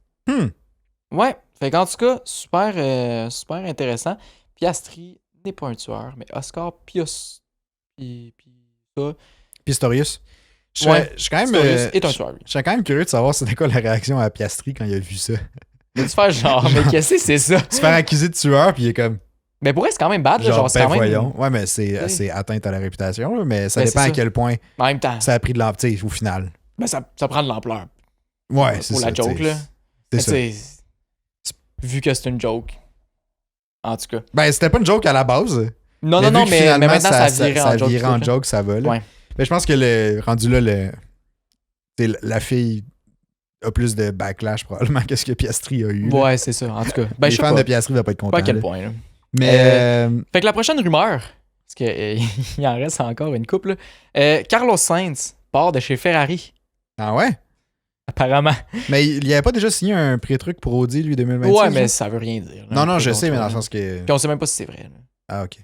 Ouais. Fait qu'en tout cas, super intéressant. Piastri n'est pas un tueur, mais Oscar Pistorius Je suis quand même... est un tueur. Je serais quand même curieux de savoir c'était quoi la réaction à Piastri quand il a vu ça. Il a dû faire genre, mais qu'est-ce que c'est ça? Se faire accuser de tueur, puis il est comme... Mais pour elle, c'est quand même bad. Genre, c'est quand même... voyons. Ouais, mais c'est atteinte à la réputation, là, mais ça dépend à quel point en même temps, ça a pris de l'ampleur, au final. Ben, ça prend de l'ampleur. Ouais, c'est ça. Pour la joke, là. C'est ça. Vu que c'est une joke. En tout cas. Ben, c'était pas une joke à la base. Non, mais maintenant, ça a viré en joke. Ça va, là. Ouais. Mais je pense que rendu là, la fille a plus de backlash probablement que ce que Piastri a eu. Ouais, là. c'est ça. En tout cas. Les fans de Piastri ne vont pas être contents. Pas à quel point, là. Mais... Fait que la prochaine rumeur, parce qu'il en reste encore une couple, Carlos Sainz part de chez Ferrari. Ah ouais? Apparemment. Mais il avait pas déjà signé un pré-truc pour Audi, lui, 2026? Ouais, mais ça veut rien dire. Là, non, je sais, mais dans le sens que... Puis on sait même pas si c'est vrai. Là. Ah, OK.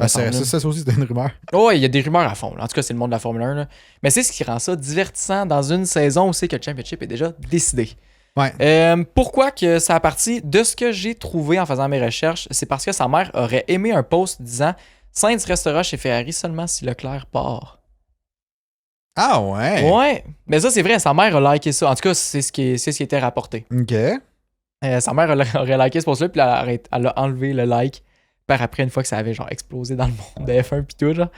Ça aussi, c'était une rumeur. Ouais, il y a des rumeurs à fond. Là. En tout cas, c'est le monde de la Formule 1. Là. Mais c'est ce qui rend ça divertissant dans une saison où c'est que le championship est déjà décidé. Ouais. Pourquoi que ça a parti? De ce que j'ai trouvé en faisant mes recherches, c'est parce que sa mère aurait aimé un post disant « Sainz restera chez Ferrari seulement si Leclerc part ». Ah ouais? Ouais, mais ça c'est vrai, sa mère a liké ça. En tout cas, c'est ce qui était rapporté. OK. Sa mère aurait liké ce post-là, puis elle a enlevé le like par après une fois que ça avait genre explosé dans le monde de F1 pis tout, genre.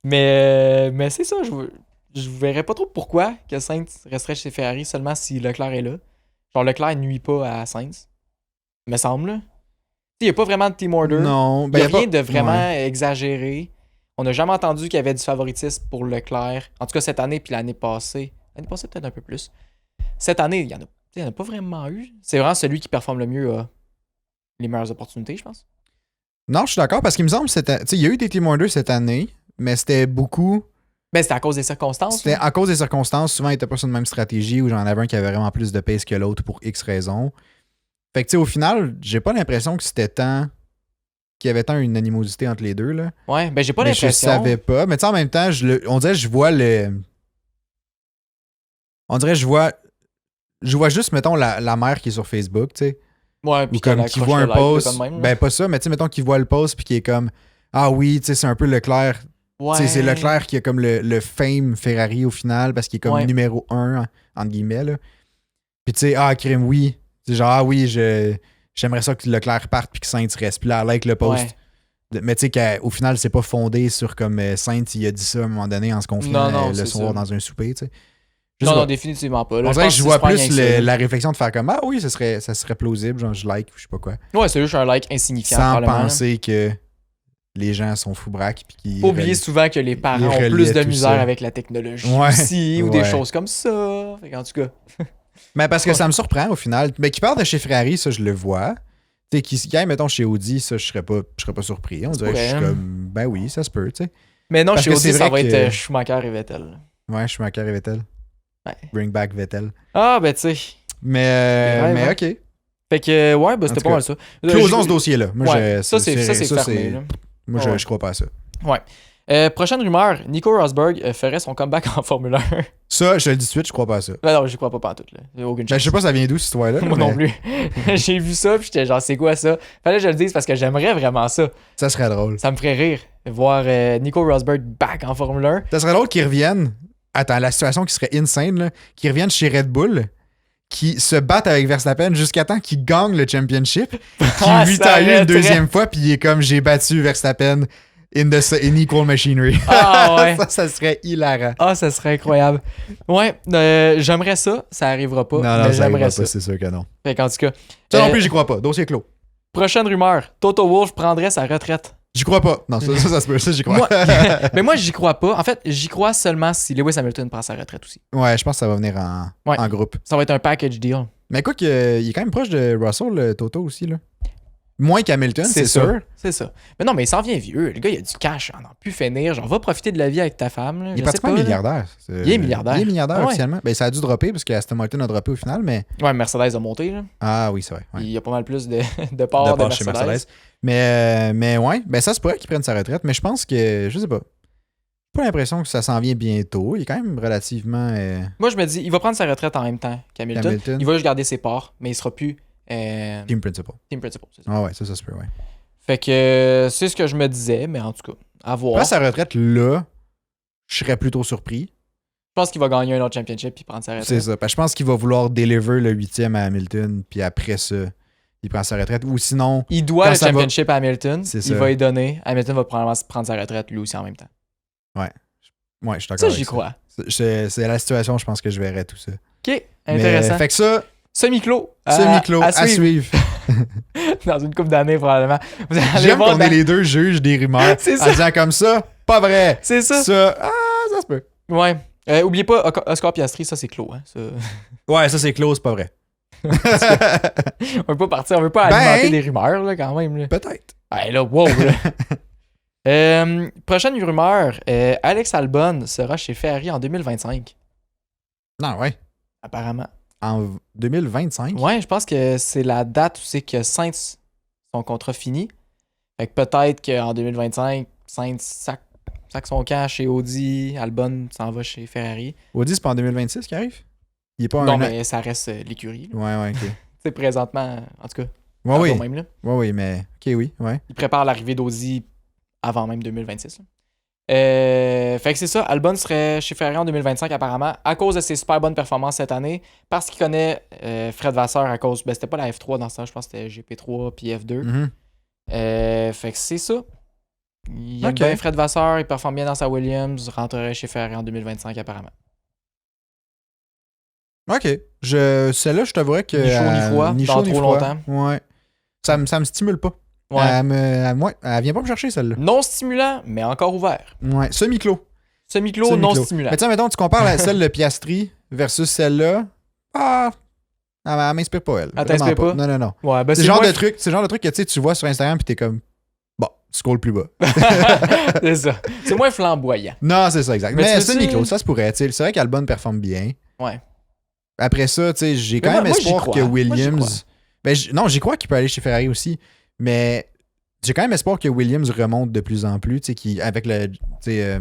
Mais c'est ça, je verrais pas trop pourquoi que Sainz resterait chez Ferrari seulement si Leclerc est là. Genre Leclerc nuit pas à Sainz, me semble. Il n'y a pas vraiment de team order. Non, il n'y a rien de vraiment exagéré. On n'a jamais entendu qu'il y avait du favoritisme pour Leclerc. En tout cas, cette année puis l'année passée. L'année passée, peut-être un peu plus. Cette année, il n'y en a pas vraiment eu. C'est vraiment celui qui performe le mieux a les meilleures opportunités, je pense. Non, je suis d'accord parce qu'il me semble il y a eu des team orders cette année, mais c'était beaucoup... Ben, c'était à cause des circonstances. C'était à cause des circonstances. Souvent, il n'était pas sur la même stratégie ou j'en avais un qui avait vraiment plus de pace que l'autre pour X raisons. Fait que, tu sais, au final, j'ai pas l'impression que qu'il y avait tant une animosité entre les deux, là. Ouais, ben j'ai pas l'impression. Je savais pas. Mais tu sais, en même temps, on dirait que je vois le... On dirait que je vois juste, mettons, la mère qui est sur Facebook, tu sais. Ouais, puis ou comme qui voit un post. Ben, pas ça, mais tu sais, mettons qu'il voit le post puis qui est comme ah oui, tu sais, c'est un peu Leclerc. Ouais. C'est Leclerc qui a comme le fame Ferrari au final parce qu'il est comme numéro 1, entre guillemets, là. Puis tu sais, crime, oui. C'est genre, ah oui, j'aimerais ça que Leclerc parte puis que Sainz reste. Puis là, elle like le post. Ouais. Mais tu sais qu'au final, c'est pas fondé sur comme Sainz, il a dit ça à un moment donné en se confiant le soir dans un souper, tu sais. Non, définitivement pas. Là, on dirait que je vois plus la réflexion de faire comme ah oui, ça serait plausible, genre je like ou je sais pas quoi. Ouais, c'est juste un like insignifiant. Sans penser que les gens sont fous-braques. Faut oublier souvent que les parents ont plus de misère avec la technologie aussi, ou des choses comme ça. En tout cas. Mais parce que ça me surprend au final. Mais qui part de chez Ferrari, ça je le vois. Tu sais, qui gagne, mettons, chez Audi, ça, je serais pas surpris. On dirait que je suis comme, ben oui, ça se peut, tu sais. Mais non, Parce chez que Audi, c'est ça vrai va que- être Schumacher et Vettel. Ouais, Schumacher et Vettel. Ouais. Bring back Vettel. Ah, ben tu sais. Mais, rêves, mais hein. OK. Fait que, ouais, ben En c'était tout pas cas, mal ça. Closons ce dossier-là. Moi, Ouais, ça, c'est fermé. Là. Moi, Ouais. je crois pas à ça. Ouais. Prochaine rumeur, Nico Rosberg ferait son comeback en Formule 1. Ça, je te le dis tout de suite, je crois pas à ça. Ben non, j'y crois pas pantoute, là. J'ai aucune Ben, chance. je sais pas ça vient d'où, cette histoire-là. Moi mais non plus. J'ai vu ça, puis j'étais genre, c'est quoi ça? Fallait que je le dise parce que j'aimerais vraiment ça. Ça serait drôle. Ça me ferait rire. Voir Nico Rosberg back en Formule 1. Ça serait drôle qu'ils reviennent. Attends, la situation qui serait insane, là. Qu'ils reviennent chez Red Bull, qui se battent avec Verstappen jusqu'à temps qu'il gagne le championship, qui Ah, lui ça taille une arrêterait. deuxième fois, puis il est comme j'ai battu Verstappen in equal machinery. Ah ouais. ça serait hilarant. Ah, ça serait incroyable. Ouais, j'aimerais ça. Ça arrivera pas. Non, mais ça j'aimerais arrivera ça. pas, c'est sûr que non. Fait qu'en tout cas. Ça non plus, j'y crois pas. Dossier clos. Prochaine rumeur. Toto Wolff prendrait sa retraite. J'y crois pas. Non, ça se peut. Ça, j'y crois. Moi, mais moi, j'y crois pas. En fait, j'y crois seulement si Lewis Hamilton prend sa retraite aussi. Ouais, je pense que ça va venir Ouais. en groupe. Ça va être un package deal. Mais écoute, il est quand même proche de Russell, le Toto aussi, là. Moins qu'Hamilton, c'est sûr. C'est ça. Mais non, mais il s'en vient vieux. Le gars, il a du cash. On n'en peut finir. Genre, va profiter de la vie avec ta femme. Là. Il est Je sais pratiquement pas, là. milliardaire. Il est milliardaire. Il est milliardaire Ah ouais. officiellement. Ben, ça a dû dropper parce qu'Aston Martin a droppé au final, mais. Ouais, Mercedes a monté. Là. Ah oui, c'est vrai. Ouais. Il y a pas mal plus de parts de chez Mercedes. Mercedes. Mais ouais, ben ça se pourrait qu'il prenne sa retraite, mais je pense que, je sais pas. J'ai pas l'impression que ça s'en vient bientôt. Il est quand même relativement. Moi, je me dis, il va prendre sa retraite en même temps qu'Hamilton. Hamilton. Il va juste garder ses parts, mais il sera plus Team principal. team principal. C'est ça. Ah ouais, ça se peut, ouais. Fait que c'est ce que je me disais, mais en tout cas, à voir. Après sa retraite, là, je serais plutôt surpris. Je pense qu'il va gagner un autre championship puis prendre sa retraite. C'est ça. Parce que je pense qu'il va vouloir deliver le 8e à Hamilton, puis après ça, il prend sa retraite. Ou sinon, Il doit Quand le ça va- championship à Hamilton. C'est Il ça. va y donner. Hamilton va probablement prendre sa retraite lui aussi en même temps. ouais, je suis d'accord. Ça, avec j'y crois. C'est la situation, je pense que je verrais tout ça. OK, intéressant. Mais, fait que ça, Semi-clos. semi-clos, à suivre. Dans une couple d'années, probablement. Vous allez J'aime voir qu'on dans- ait les deux juges des rumeurs C'est en ça. disant comme ça, pas vrai. C'est ça. Ça se peut. Ouais. Oubliez pas, Oscar Piastri, ça, c'est clos. Hein, ça. Ouais, ça c'est close, pas vrai. On veut pas partir, on veut pas Ben- alimenter des rumeurs, là, quand même. Là. Peut-être. Ouais, là, wow, là. Prochaine rumeur, Alex Albon sera chez Ferrari en 2025, Non, ouais. apparemment. En 2025. Ouais, je pense que c'est la date où c'est que Sainz, son contrat fini. Fait que peut-être qu'en 2025, Sainz sac son camp chez Audi, Albon s'en va chez Ferrari. Audi, c'est pas en 2026 qui arrive? Il est pas Non, un an. mais ça reste l'écurie. là. Ouais, ok. Tu sais, présentement, en tout cas, Ouais, oui. avant même, là. Ouais, oui, mais. Ok, oui, ouais. Il prépare l'arrivée d'Audi avant même 2026. là. Fait que c'est ça, Albon serait chez Ferrari en 2025 apparemment, à cause de ses super bonnes performances cette année, parce qu'il connaît Fred Vasseur à cause, ben c'était pas la F3 dans ça, je pense que c'était GP3 puis F2. Mhm. Fait que c'est ça. Il aime Ok. bien Fred Vasseur, il performe bien dans sa Williams, rentrerait chez Ferrari en 2025 apparemment. Ok. Celle-là, je t'avouerais que. Ni chaud ni froid, ni dans chaud ni trop froid. longtemps. Ouais. Ça me stimule pas. Ouais. Elle vient pas me chercher, celle-là. Non stimulant, mais encore ouvert. Ouais. Semi-clos. Semi-clos, Semi-clos. non stimulant. Mais tu sais, mettons, tu compares celle de Piastri versus celle-là. Ah. Elle m'inspire pas, elle. Elle t'inspire Vraiment pas? Non, non. Ouais, ben C'est le genre moins- de truc que tu vois sur Instagram puis t'es comme. Bon, scroll plus bas. c'est ça. C'est moins flamboyant. Non, c'est ça, exact. Mais Mais tu c'est veux-tu- micro, ça se pourrait. Tu sais, c'est vrai qu'Albon performe bien. Ouais. Après ça, tu sais, j'ai quand Mais même moi, j'y espoir crois. que Moi, j'y Williams. Ben, non, j'y crois qu'il peut aller chez Ferrari aussi. Mais j'ai quand même espoir que Williams remonte de plus en plus. Tu sais, avec le, tu sais,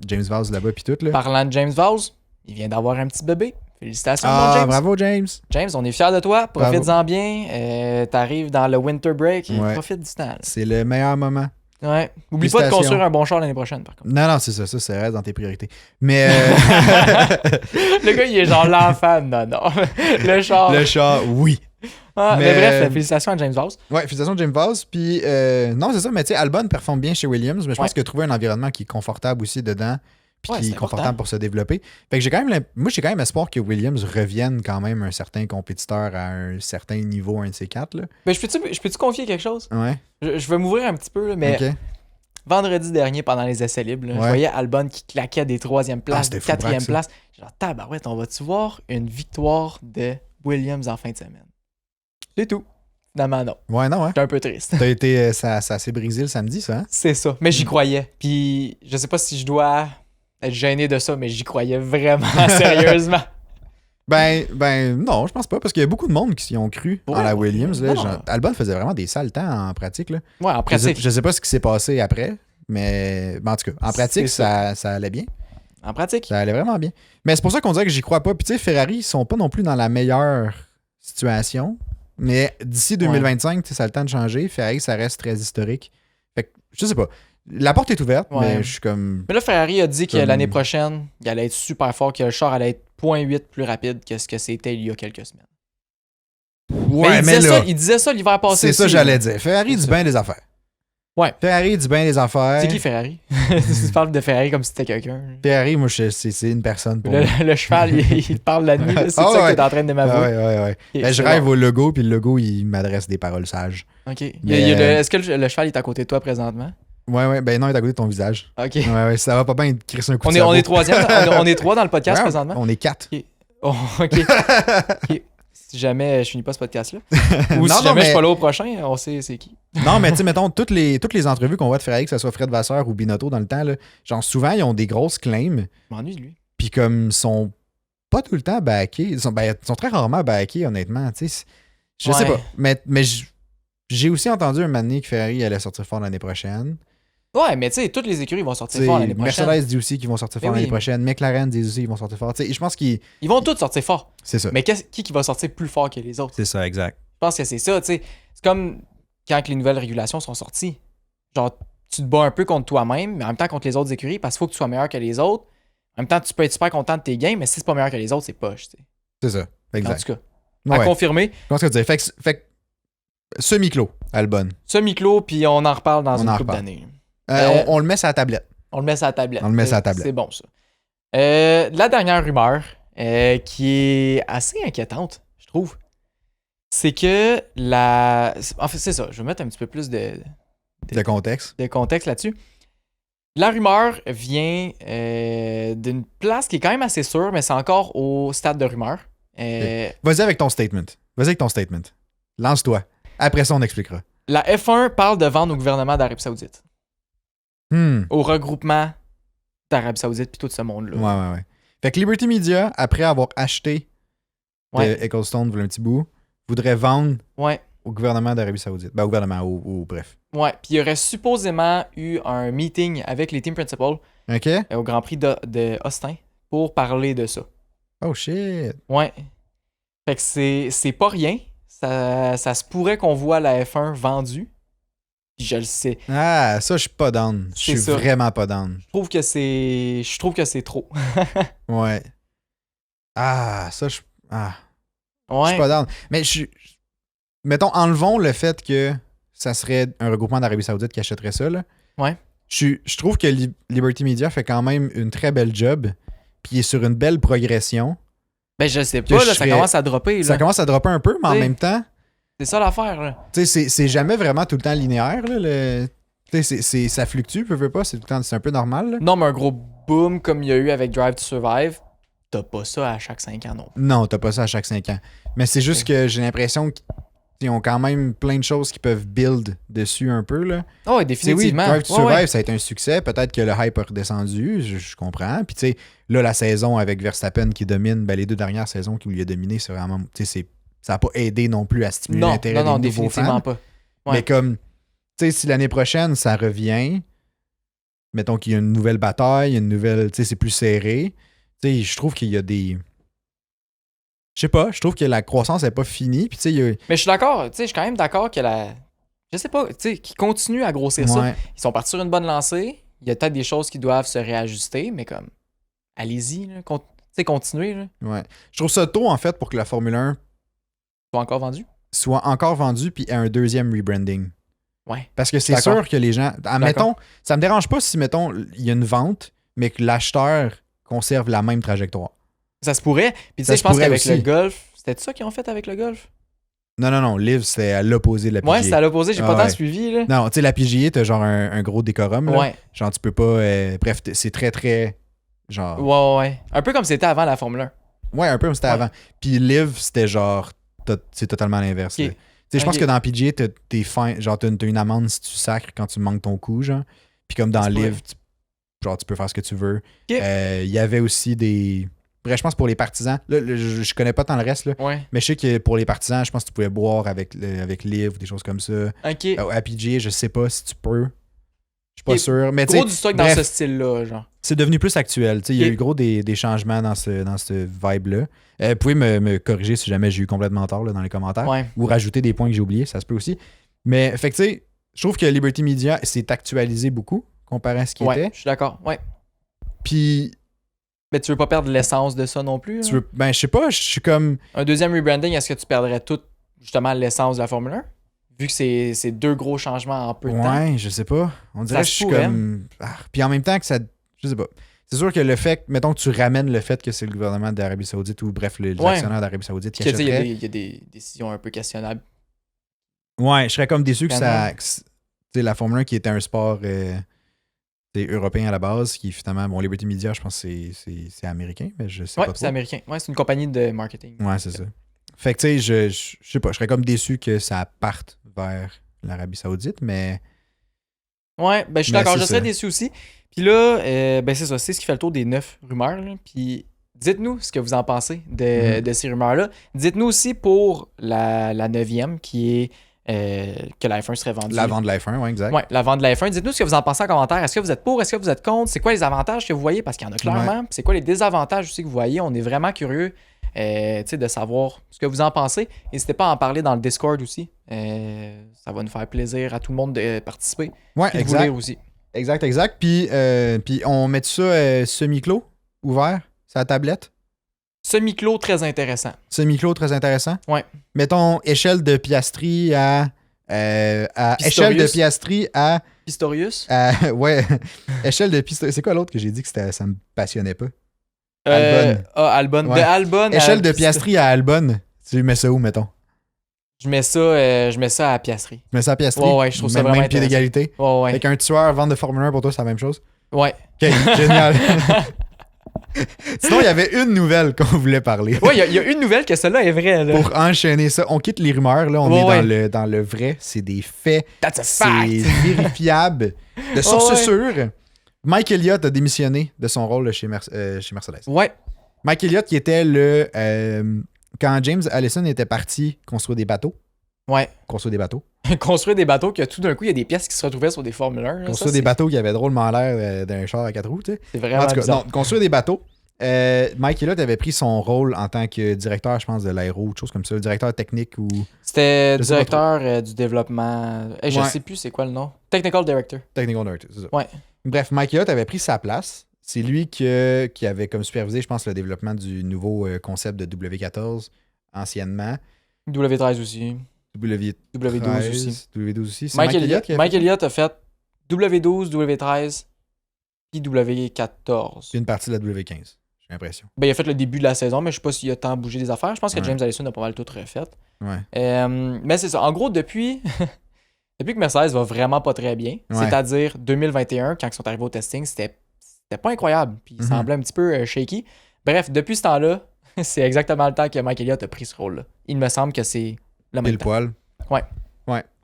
James Vaz là-bas puis tout. Là. Parlant de James Vowles, il vient d'avoir un petit bébé. Félicitations, mon Ah, James. bravo, James. James, on est fiers de toi. Profites-en bien. T'arrives dans le winter break. Ouais. Profite du temps. là. C'est le meilleur moment. Ouais. Oublie pas de Félicitations. construire un bon char l'année prochaine, par contre. Non, c'est ça. Ça reste dans tes priorités. Mais Le gars, il est genre l'enfant. Non. Le char. le chat, oui. Ah, mais mais- bref, félicitations à James Vowles. Ouais, félicitations James Vaz. Puis, non, c'est ça. Mais tu sais, Albon performe bien chez Williams. Mais je pense Ouais. que trouver un environnement qui est confortable aussi dedans. Puis Ouais, qui c'est est confortable important. pour se développer. Fait que j'ai quand même espoir que Williams revienne quand même un certain compétiteur à un certain niveau, un de ces quatre. Là. Mais je peux-tu confier quelque chose? Ouais. Je vais m'ouvrir un petit peu, là, mais Ok. vendredi dernier, pendant les essais libres, là, je Ouais. voyais Albon qui claquait des 3e places, c'était des fou, 4e braque, ça. places. Genre, tabarouette, on va-tu voir une victoire de Williams en fin de semaine? C'est tout. Finalement, non. Ouais, non, hein? J'étais un peu triste. T'as été, ça s'est brisé le samedi, ça, hein? C'est ça. Mais j'y croyais. Puis je sais pas si je dois être gêné de ça, mais j'y croyais vraiment sérieusement. Non, je pense pas, parce qu'il y a beaucoup de monde qui y ont cru en la Williams. Là, Albon faisait vraiment des sales temps en pratique. Là. Ouais, en pratique. Je sais pas ce qui s'est passé après, mais en tout cas, en pratique, ça allait bien. En pratique. Ça allait vraiment bien. Mais c'est pour ça qu'on dirait que j'y crois pas. Puis tu sais, Ferrari, ils sont pas non plus dans la meilleure situation. Mais d'ici 2025, ça a le temps de changer. Ferrari, ça reste très historique. Fait que, je sais pas. La porte est ouverte, mais je suis comme... Mais là, Ferrari a dit que l'année prochaine, il allait être super fort, que le char allait être 0.8 plus rapide que ce que c'était il y a quelques semaines. Ouais, mais il disait ça l'hiver passé. C'est ça que j'allais dire. Ferrari dit bien des affaires. Ouais. Ferrari dit bien des affaires. C'est qui Ferrari? Tu parles de Ferrari comme si c'était quelqu'un. Ferrari, moi, c'est une personne pour moi. Le cheval, il parle la nuit. C'est ça que t'es en train de m'avouer. Ouais. Okay, je rêve au logo, puis le logo, il m'adresse des paroles sages. OK. Est-ce que le cheval est à côté de toi présentement? Ouais. Ben non, il est à côté de ton visage. OK. Ouais, ça va pas bien de crisser un coup de On est troisième. On est trois dans le podcast présentement. On est 4. OK. Oh, OK. Si jamais je finis pas ce podcast-là. Ou si jamais je suis pas là au prochain, on sait c'est qui. Non, mais tu sais, mettons, toutes les entrevues qu'on voit de Ferrari, que ce soit Fred Vasseur ou Binotto dans le temps, là, genre souvent, ils ont des grosses claims. Je m'ennuie de lui. Puis comme, ils sont pas tout le temps backés. Ils sont très rarement backés, honnêtement. Tu sais, je sais pas. Mais j'ai aussi entendu un moment donné que Ferrari allait sortir fort l'année prochaine. Ouais, mais tu sais, toutes les écuries vont sortir fort l'année prochaine. Mercedes dit aussi qu'ils vont sortir fort l'année prochaine. McLaren dit aussi qu'ils vont sortir fort. Tu sais, je pense qu'ils vont tous sortir fort. C'est ça. Mais qui va sortir plus fort que les autres? C'est ça, exact. Je pense que c'est ça, tu sais. C'est comme quand les nouvelles régulations sont sorties. Genre, tu te bats un peu contre toi-même, mais en même temps contre les autres écuries, parce qu'il faut que tu sois meilleur que les autres. En même temps, tu peux être super content de tes gains, mais si c'est pas meilleur que les autres, c'est poche, tu sais. C'est ça, exact. En tout cas, à confirmer. Je pense que tu dis. Fait que semi-clos, Albon. Semi-clos, puis on en reparle dans une couple d'années. On le met sur la tablette. On le met sur la tablette. C'est bon, ça. La dernière rumeur, qui est assez inquiétante, je trouve, c'est que En fait, c'est ça. Je vais mettre un petit peu plus de contexte. De contexte là-dessus. La rumeur vient d'une place qui est quand même assez sûre, mais c'est encore au stade de rumeur. Vas-y avec ton statement. Lance-toi. Après ça, on expliquera. La F1 parle de vendre au gouvernement d'Arabie Saoudite. Au regroupement d'Arabie Saoudite puis tout ce monde-là. Ouais. Fait que Liberty Media, après avoir acheté Ecclestone pour un petit bout, voudrait vendre au gouvernement d'Arabie Saoudite. Ben, au gouvernement, bref. Ouais, puis il y aurait supposément eu un meeting avec les team principals au Grand Prix de Austin pour parler de ça. Oh shit! Ouais. Fait que c'est pas rien. Ça se pourrait qu'on voit la F1 vendue. Je le sais. Ah, ça, je suis pas down. Je suis vraiment pas down. Je trouve que c'est trop. Ouais. Ah, ça, je Ouais. suis pas down. Mais mettons, enlevons le fait que ça serait un regroupement d'Arabie Saoudite qui achèterait ça, là. Ouais. Je trouve que Liberty Media fait quand même une très belle job, puis il est sur une belle progression. Ben, je sais pas, là, ça commence à dropper. Là. Ça commence à dropper un peu, mais en même temps... C'est ça l'affaire, là. Tu sais, c'est jamais vraiment tout le temps linéaire, là. Ça fluctue, peu pas, c'est un peu normal, là. Non, mais un gros boom comme il y a eu avec Drive to Survive, t'as pas ça à chaque 5 ans, non. Non, t'as pas ça à chaque 5 ans. Mais c'est juste que j'ai l'impression qu'ils ont quand même plein de choses qui peuvent build dessus un peu, là. Oh, définitivement. Oui, Drive to Survive, ça a été un succès. Peut-être que le hype a redescendu, je comprends. Puis, tu sais, là, la saison avec Verstappen qui domine, ben, les 2 dernières saisons qui lui a dominé, c'est vraiment, tu sais, ça n'a pas aidé non plus à stimuler l'intérêt des nouveaux définitivement fans. Pas. Ouais. Mais comme, tu sais, si l'année prochaine, ça revient, mettons qu'il y a une nouvelle bataille, une nouvelle, tu sais, c'est plus serré, tu sais, je trouve qu'il y a des... Je sais pas, je trouve que la croissance n'est pas finie. Puis, tu sais, Mais je suis d'accord, tu sais, je suis quand même d'accord que je sais pas, tu sais, qu'ils continuent à grossir ça. Ils sont partis sur une bonne lancée. Il y a peut-être des choses qui doivent se réajuster, mais comme, allez-y, là, tu sais, continuez, là. Ouais. Je trouve ça tôt, en fait, pour que la Formule 1 soit encore vendue puis ait un deuxième rebranding. Ouais. Parce que c'est sûr que les gens... Mettons, ça me dérange pas si, mettons, il y a une vente, mais que l'acheteur conserve la même trajectoire. Ça se pourrait. Puis tu sais, je pense qu'avec le Golf, c'était ça qu'ils ont fait avec le Golf? Non. Liv, c'était à l'opposé de la PGA. Ouais, c'était à l'opposé. J'ai pas tant suivi, là. Non, tu sais, la PGA, t'as genre un gros décorum, là. Ouais. Genre, tu peux pas... bref, c'est très, très... Genre... Ouais. Un peu comme c'était avant la Formule 1. Ouais, un peu comme c'était avant. Puis Liv, c'était genre... C'est totalement l'inverse. Okay. sais, je pense que dans PGA, t'as une amende si tu sacres quand tu manques ton coup, genre. Puis comme dans Live, tu peux faire ce que tu veux. Il y avait aussi des... Bref, je pense pour les partisans, là, je connais pas tant le reste, là, mais je sais que pour les partisans, je pense que tu pouvais boire avec Live ou des choses comme ça. À PGA, je sais pas si tu peux. Je suis pas sûr. Mais gros du stock dans ce style-là, genre. C'est devenu plus actuel. Il y a eu gros des changements dans ce vibe-là. Vous pouvez me corriger si jamais j'ai eu complètement tort là, dans les commentaires. Ou rajouter des points que j'ai oubliés, ça se peut aussi. Mais fait que tu sais, je trouve que Liberty Media s'est actualisé beaucoup comparé à ce qui était. Je suis d'accord. Puis. Mais tu veux pas perdre l'essence de ça non plus? Ben, je sais pas, je suis comme. Un deuxième rebranding, est-ce que tu perdrais tout, justement, l'essence de la Formule 1? Vu que c'est deux gros changements en peu de temps. Ouais, je sais pas. On dirait que je suis comme. Puis en même temps que ça. Je sais pas. C'est sûr que le fait, mettons que tu ramènes le fait que c'est le gouvernement d'Arabie Saoudite ou bref, les actionnaires d'Arabie Saoudite qui achèteraient. Il y a des décisions un peu questionnables. Ouais, je serais comme déçu que ça. La Formule 1 qui était un sport européen à la base, qui finalement, bon, Liberty Media, je pense que c'est américain, mais je sais pas trop. Ouais, c'est américain. Ouais, c'est une compagnie de marketing. Ouais, c'est ça. Fait que tu sais, je sais pas, je serais comme déçu que ça parte vers l'Arabie Saoudite, mais. Ouais, ben je suis d'accord, je serais déçu aussi. Puis là, ben c'est ça, c'est ce qui fait le tour des 9 rumeurs. Là. Puis dites-nous ce que vous en pensez de ces rumeurs-là. Dites-nous aussi pour la 9e qui est que la F1 serait vendue. La vente de la F1, oui, exact. Ouais, la vente de la F1. Dites-nous ce que vous en pensez en commentaire. Est-ce que vous êtes pour? Est-ce que vous êtes contre? C'est quoi les avantages que vous voyez? Parce qu'il y en a clairement. C'est quoi les désavantages aussi que vous voyez? On est vraiment curieux de savoir ce que vous en pensez. N'hésitez pas à en parler dans le Discord aussi. Ça va nous faire plaisir à tout le monde de participer. Ouais, exact. De vous lire aussi. Exact. Puis on met ça semi-clos, ouvert, sur la tablette. Semi-clos très intéressant. Semi-clos très intéressant? Ouais. Mettons échelle de Piastri à échelle de Piastri à... Pistorius? Ouais. Échelle de Pistorius. C'est quoi l'autre que j'ai dit que ça me passionnait pas? Albon. Albon. Ouais. De Albon échelle de Piastri à Albon. Tu mets ça où, mettons? Je mets ça à Piastri. Tu mets ça à Piastri? Ouais, je trouve ça vraiment même pied d'égalité? Ouais. Avec un tueur, vente de Formule 1 pour toi, c'est la même chose? Ouais. OK, génial. Sinon, il y avait une nouvelle qu'on voulait parler. Ouais, il y a une nouvelle que celle-là est vraie. Là. Pour enchaîner ça, on quitte les rumeurs. Là, on est dans le vrai. C'est des faits. That's a fact. C'est vérifiable. De sources sûres. Mike Elliott a démissionné de son rôle chez Mercedes. Ouais. Mike Elliott qui était quand James Allison était parti construire des bateaux. Ouais. Construire des bateaux. Construire des bateaux que tout d'un coup, il y a des pièces qui se retrouvaient sur des Formule 1. Construire des bateaux qui avaient drôlement l'air d'un char à 4 roues, tu sais. C'est vraiment bizarre. Non, construire des bateaux. Mike Elliott avait pris son rôle en tant que directeur, je pense, de l'aéro, ou chose comme ça, directeur technique ou... C'était directeur du développement... je sais plus c'est quoi le nom. Technical Director. Technical Director, c'est ça. Ouais. Bref, Mike Elliott avait pris sa place. C'est lui qui avait comme supervisé, je pense, le développement du nouveau concept de W14, anciennement. W13 aussi. W12 aussi. W12 aussi. Mike Elliott a fait W12, W13 puis W14. Une partie de la W15, j'ai l'impression. Ben, il a fait le début de la saison, mais je sais pas s'il a tant bougé des affaires. Je pense que James Allison a pas mal tout refait. Ouais. Mais c'est ça. En gros, depuis que Mercedes va vraiment pas très bien, c'est-à-dire 2021, quand ils sont arrivés au testing, c'était pas incroyable. Puis il semblait un petit peu shaky. Bref, depuis ce temps-là, c'est exactement le temps que Mike Elliott a pris ce rôle-là. Il me semble que c'est le même temps. Poil. Ouais.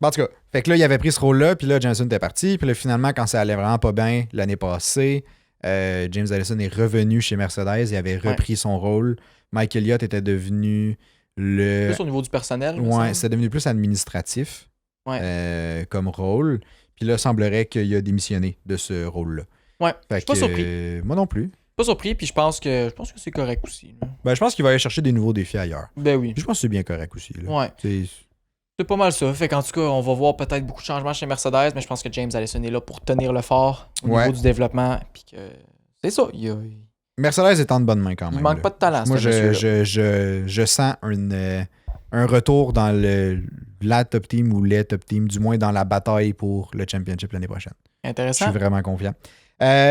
En tout cas, fait que là, il avait pris ce rôle-là, puis là, Jenson était parti. Puis là, finalement, quand ça allait vraiment pas bien l'année passée, James Allison est revenu chez Mercedes. Il avait repris son rôle. Mike Elliott était devenu plus au niveau du personnel. Ouais, c'est devenu plus administratif comme rôle. Puis là, il semblerait qu'il a démissionné de ce rôle-là. Ouais, je suis pas surpris. Moi non plus. Pas surpris, puis je pense que c'est correct aussi. Là. Ben, je pense qu'il va aller chercher des nouveaux défis ailleurs. Ben oui. Puis je pense que c'est bien correct aussi. Là. Ouais. C'est pas mal ça. Fait qu'en tout cas, on va voir peut-être beaucoup de changements chez Mercedes, mais je pense que James Allison est là pour tenir le fort au niveau du développement. Puis que c'est ça. Mercedes est en de bonnes mains quand même. Il manque pas de talent. Moi, je sens un retour dans la top team ou les top team, du moins dans la bataille pour le championship l'année prochaine. Intéressant. Je suis vraiment confiant.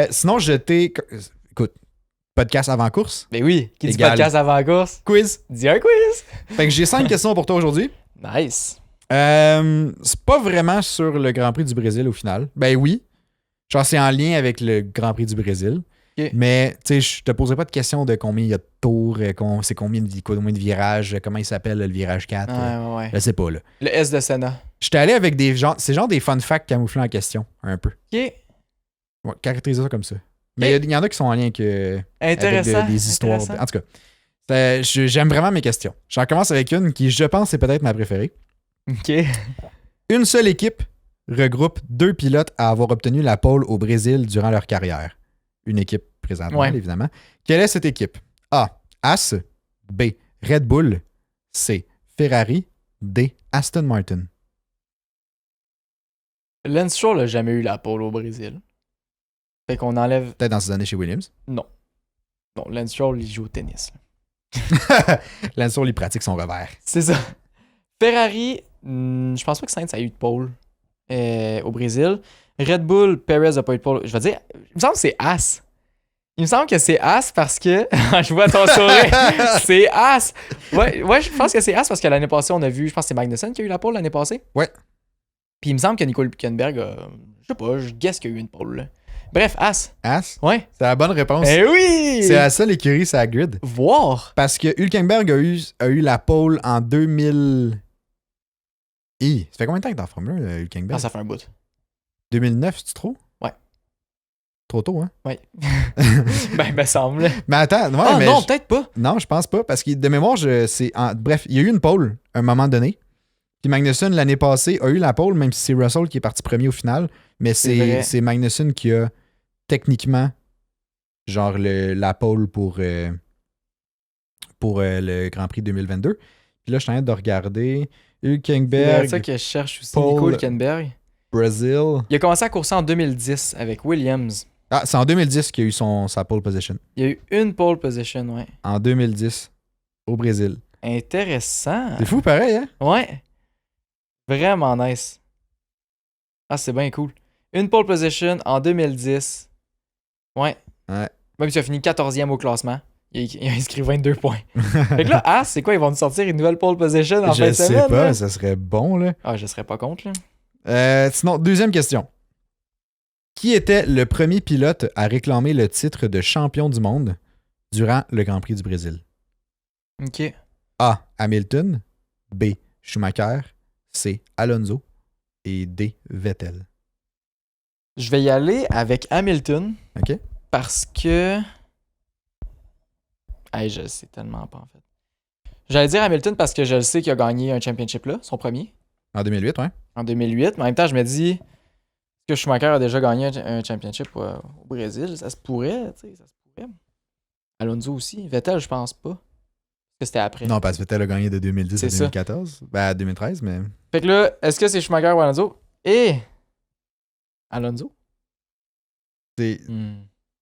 Sinon, écoute, podcast avant course. Ben oui, qui dit podcast avant course? Quiz. Dis un quiz. Fait que j'ai 5 questions pour toi aujourd'hui. Nice. C'est pas vraiment sur le Grand Prix du Brésil au final. Ben oui. Genre, c'est en lien avec le Grand Prix du Brésil. Okay. Mais, tu sais, je te poserai pas de question de combien il y a de tours, c'est combien de virages, comment il s'appelle le virage 4. Ouais. Je sais pas, là. Le S de Senna. J'étais allé avec c'est genre des fun facts camouflés en question, un peu. OK. Ouais, caractériser ça comme ça. Mais il y en a qui sont en lien avec des histoires. En tout cas, j'aime vraiment mes questions. J'en commence avec une qui, je pense, est peut-être ma préférée. OK. Une seule équipe regroupe 2 pilotes à avoir obtenu la pole au Brésil durant leur carrière. Une équipe présentement, évidemment. Quelle est cette équipe? A. Haas. B. Red Bull. C. Ferrari. D. Aston Martin. Lance Stroll n'a jamais eu la pole au Brésil. Fait qu'on enlève... Peut-être dans ses années chez Williams. Non, Lance Stroll, il joue au tennis. Lance Stroll, il pratique son revers. C'est ça. Ferrari, je pense pas que Sainz a eu de pole au Brésil. Red Bull, Perez a pas eu de pole. Je vais dire, il me semble que c'est Haas. Il me semble que c'est Haas parce que... je vois ton sourire. C'est Haas. Ouais, je pense que c'est Haas parce que l'année passée, on a vu... Je pense que c'est Magnussen qui a eu la pole l'année passée. Ouais. Puis il me semble que Nico Hülkenberg a... Je sais pas, je guesse qu'il y a eu une pole, là. Bref, Haas. Haas? Ouais. C'est la bonne réponse. Eh oui! C'est la seule écurie, c'est la grid. Voir. Parce que Hülkenberg a eu la pole en 2000... Ça fait combien de temps que t'es en Formule 1, Hülkenberg? Ah, ça fait un bout. 2009, c'est-tu trop? Ouais. Trop tôt, hein? Ouais. Ben, me semble. Mais attends, ouais, mais non, peut-être pas. Non, je pense pas, parce que de mémoire, bref, il y a eu une pole à un moment donné. Puis Magnussen, l'année passée, a eu la pole, même si c'est Russell qui est parti premier au final. Mais c'est Magnussen qui a techniquement genre la pole pour le Grand Prix 2022. Puis là, je suis en train de regarder Hülkenberg. C'est ça que je cherche aussi, Paul, Nico Hülkenberg. Brazil. Il a commencé à courser en 2010 avec Williams. Ah, c'est en 2010 qu'il a eu sa pole position. Il y a eu une pole position, ouais. En 2010, au Brésil. Intéressant. C'est fou pareil, hein? Ouais. Vraiment nice. Ah, c'est bien cool. Une pole position en 2010. Ouais. Même si il a fini 14e au classement. Il a inscrit 22 points. Fait que là, c'est quoi? Ils vont nous sortir une nouvelle pole position en fin de semaine? Je sais pas, là? ça serait bon, là. Ah, je serais pas contre, là. Sinon, deuxième question. Qui était le premier pilote à réclamer le titre de champion du monde durant le Grand Prix du Brésil? OK. A. Hamilton. B. Schumacher. C. Alonso. Et D. Vettel. Je vais y aller avec Hamilton. OK. Parce que... Hey, je le sais tellement pas, en fait. J'allais dire Hamilton parce que je le sais qu'il a gagné un championship là, son premier. En 2008, ouais. En 2008. Mais en même temps, je me dis... Est-ce que Schumacher a déjà gagné un championship au Brésil? Ça se pourrait, tu sais, ça se pourrait. Alonso aussi. Vettel, je pense pas. Parce que c'était après. Non, parce que Vettel a gagné de 2010 C'est à 2014. Ben, à 2013, mais... Fait que là, est-ce que c'est Schumacher ou Alonso? Et... Alonso? C'est...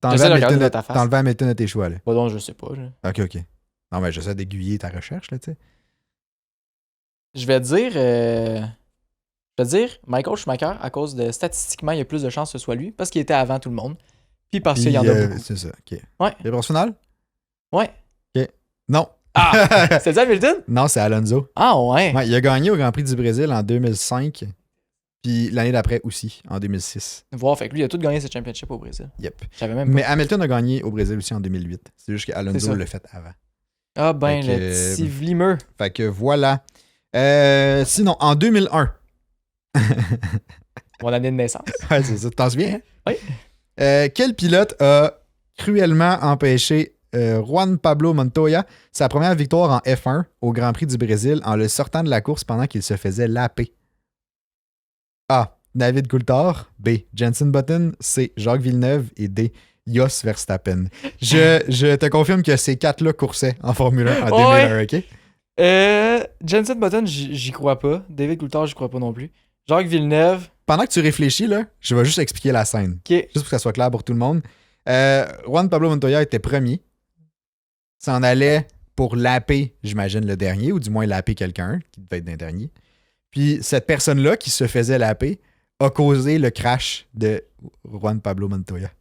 T'enlevais Hamilton à tes choix, là. Bah non, je sais pas. Là. OK. Non, mais j'essaie d'aiguiller ta recherche, là, tu sais. Je vais dire Michael Schumacher à cause de statistiquement, il y a plus de chances que ce soit lui parce qu'il était avant tout le monde. Puis parce qu'il y en a beaucoup. C'est ça, OK. Ouais. Réponse finale? Ouais. OK. Non. Ah! C'est ça, Hamilton? Non, c'est Alonso. Ah ouais. Il a gagné au Grand Prix du Brésil en 2005. Puis l'année d'après aussi, en 2006. Voir, fait que lui, il a tout gagné ce championship au Brésil. Yep. J'avais même pas. Mais Hamilton a gagné au Brésil aussi en 2008. C'est juste qu'Alonso l'a fait avant. Ah ben, le petit vlimeux. Fait que voilà. Sinon, en 2001. Mon année de naissance. Ouais, c'est ça. Tu t'en souviens, hein? Oui. Quel pilote a cruellement empêché Juan Pablo Montoya sa première victoire en F1 au Grand Prix du Brésil en le sortant de la course pendant qu'il se faisait laper? A. David Coulthard. B. Jenson Button. C. Jacques Villeneuve. Et D. Jos Verstappen. Je te confirme que ces quatre-là coursaient en Formule 1 en 2001, OK? Jenson Button, j'y crois pas. David Coulthard, j'y crois pas non plus. Jacques Villeneuve. Pendant que tu réfléchis, là, je vais juste expliquer la scène. OK. Juste pour que ça soit clair pour tout le monde. Juan Pablo Montoya était premier. S'en allait pour laper, j'imagine, le dernier, ou du moins laper quelqu'un, qui devait être d'un dernier. Puis cette personne-là qui se faisait laper a causé le crash de Juan Pablo Montoya.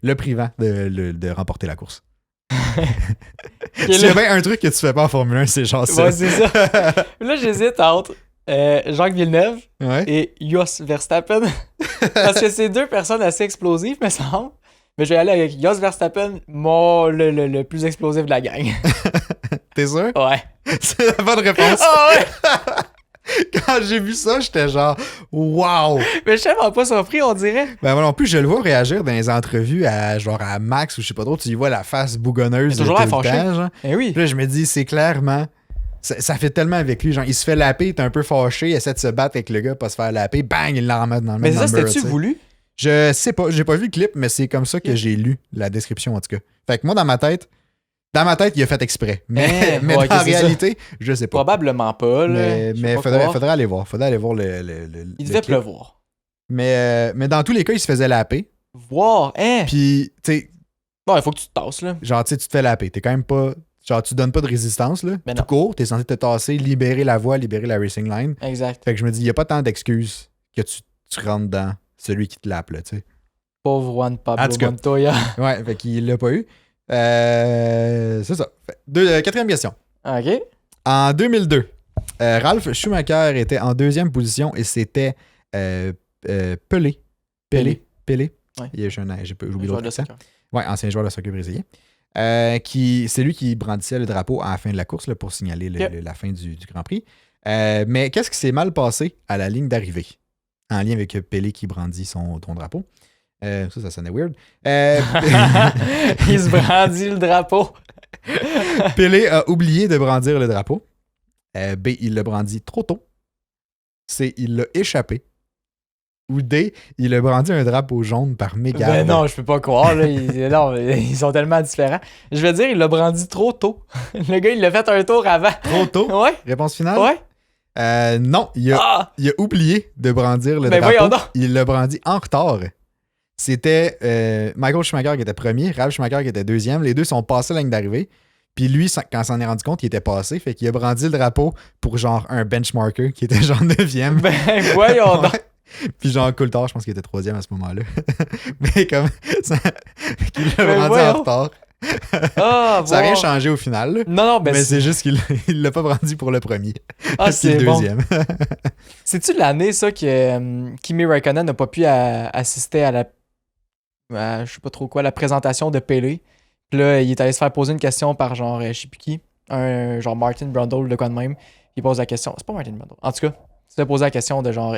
Le privant de remporter la course. S'il y avait un truc que tu fais pas en Formule 1, c'est genre ça. Ouais, c'est ça. Là, j'hésite entre Jacques Villeneuve et Jos Verstappen. Parce que c'est deux personnes assez explosives, me semble. Mais je vais aller avec Jos Verstappen, le plus explosif de la gang. T'es sûr? Ouais. C'est la bonne réponse. Ah ouais! Quand j'ai vu ça, j'étais genre, wow! Mais je suis tellement pas surpris, on dirait. Ben moi non plus, je le vois réagir dans les entrevues à genre à Max ou je sais pas trop, tu y vois la face bougonneuse. Toujours tout l'air le temps, genre. Eh oui. Puis là, je me dis, c'est clairement. Ça fait tellement avec lui. Genre, il se fait laper, il est un peu fâché, il essaie de se battre avec le gars, pas se faire laper, bang, il l'en remet dans le même Mais ça, number, c'était-tu voulu? Je sais pas, j'ai pas vu le clip, mais c'est comme ça que j'ai lu la description en tout cas. Fait que moi, dans ma tête, il a fait exprès. Mais, mais ouais, dans la réalité, je sais pas. Probablement pas. Là. Mais faudrait aller voir. Faudrait aller voir Il devait pleuvoir. Mais dans tous les cas, il se faisait laper. Voir, hein? Puis, tu sais. Bon, il faut que tu te tasses, là. Genre, tu sais, tu te fais laper. T'es quand même pas. Genre, tu donnes pas de résistance, là. Mais tout non. court, t'es censé te tasser, libérer la voie, libérer la racing line. Exact. Fait que je me dis, il y a pas tant d'excuses que tu rentres dans celui qui te lape, là, tu sais. Pauvre Juan Pablo Montoya. Ouais, fait qu'il l'a pas eu. C'est ça. Quatrième question. OK. En 2002, Ralph Schumacher était en deuxième position et c'était Pelé. Pelé. Ouais. J'ai oublié l'autre accent. soccer. Ouais, ancien joueur de soccer brésilien. C'est lui qui brandissait le drapeau à la fin de la course là, pour signaler la fin du Grand Prix. Mais qu'est-ce qui s'est mal passé à la ligne d'arrivée en lien avec Pelé qui brandit ton drapeau? Ça sonnait weird. Il se brandit le drapeau. Pelé a oublié de brandir le drapeau. B, il l'a brandi trop tôt. C, il l'a échappé. Ou D, il a brandi un drapeau jaune par mégarde. Ben non, je peux pas croire. Là. Ils sont tellement différents. Je vais dire, il l'a brandi trop tôt. Le gars, il l'a fait un tour avant. Trop tôt? Ouais. Réponse finale? Ouais. Non, il a oublié de brandir le voyons drapeau. donc. Il l'a brandi en retard. C'était Michael Schumacher qui était premier, Ralph Schumacher qui était deuxième. Les deux sont passés la ligne d'arrivée. Puis lui, quand s'en est rendu compte, il était passé. Fait qu'il a brandi le drapeau pour genre un benchmarker qui était genre 9e. Ben voyons donc. Puis genre Coulthard, je pense qu'il était 3e à ce moment-là. Mais comme ça, qu'il l'a Ben brandi voyons. en retard. Ah, Ça n'a rien changé au final. Là. Non, mais c'est juste qu'il l'a pas brandi pour le premier. Ah, c'est le bon. deuxième. C'est-tu l'année, ça, que Kimi Räikkönen n'a pas pu assister à je sais pas trop quoi, la présentation de Pelé. Puis là, il est allé se faire poser une question par genre, je sais plus qui, un genre Martin Brundle, de quoi de même. Il pose la question. C'est pas Martin Brundle. En tout cas, il s'est posé la question de genre,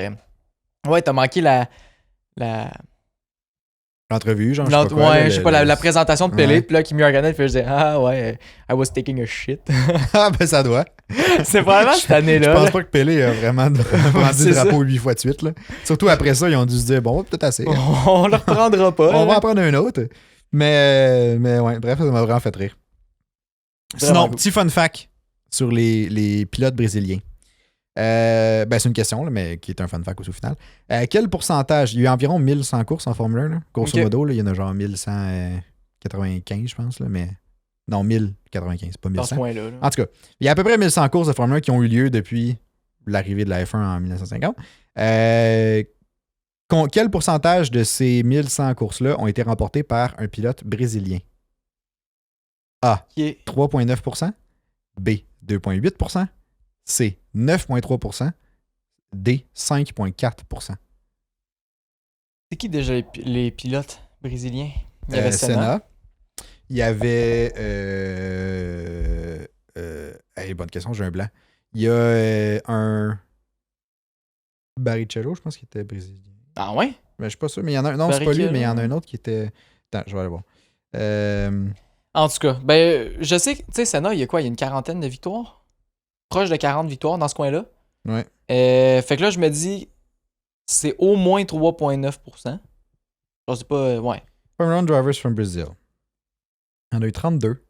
ouais, t'as manqué l'entrevue, genre, je sais pas, la présentation de Pelé. Ouais. Puis là, Kimi Räikkönen faisait, ah ouais, I was taking a shit. Ah, ben ça doit. C'est vraiment cette année-là. Je pense là. pas que Pelé a vraiment brandi le drapeau 8 fois de suite. Là. Surtout après ça, ils ont dû se dire, bon, peut-être assez. On le reprendra pas. On va en prendre un autre. Mais ouais, bref, ça m'a vraiment fait rire. Sinon, cool. petit fun fact sur les pilotes brésiliens. C'est une question, là, mais qui est un fun fact aussi au final. Quel pourcentage? Il y a eu environ 1100 courses en Formule 1. Là. Grosso modo, là, il y en a genre 1195, je pense. Là, mais non, 1095, pas 1100. Dans ce point-là. Là. En tout cas, il y a à peu près 1100 courses de Formule 1 qui ont eu lieu depuis l'arrivée de la F1 en 1950. Quel pourcentage de ces 1100 courses-là ont été remportées par un pilote brésilien? A. 3,9%. B. 2,8%. C. 9,3%. D. 5,4%. C'est qui déjà les pilotes brésiliens? Il y avait Senna. Il y avait... bonne question, j'ai un blanc. Il y a un... Barrichello, je pense qu'il était brésilien. Ah ouais? Ben, je suis pas sûr, mais il y en a un... Non, c'est pas lui, mais il y en a un autre qui était... Attends, je vais aller voir. En tout cas, ben, je sais que, tu sais, Senna, il y a quoi? Il y a une quarantaine de victoires? Proche de 40 victoires dans ce coin-là. Ouais. Fait que là, je me dis, c'est au moins 3,9%. Je sais pas, ouais. Formula 1 Drivers from Brazil. Il y en a eu 32.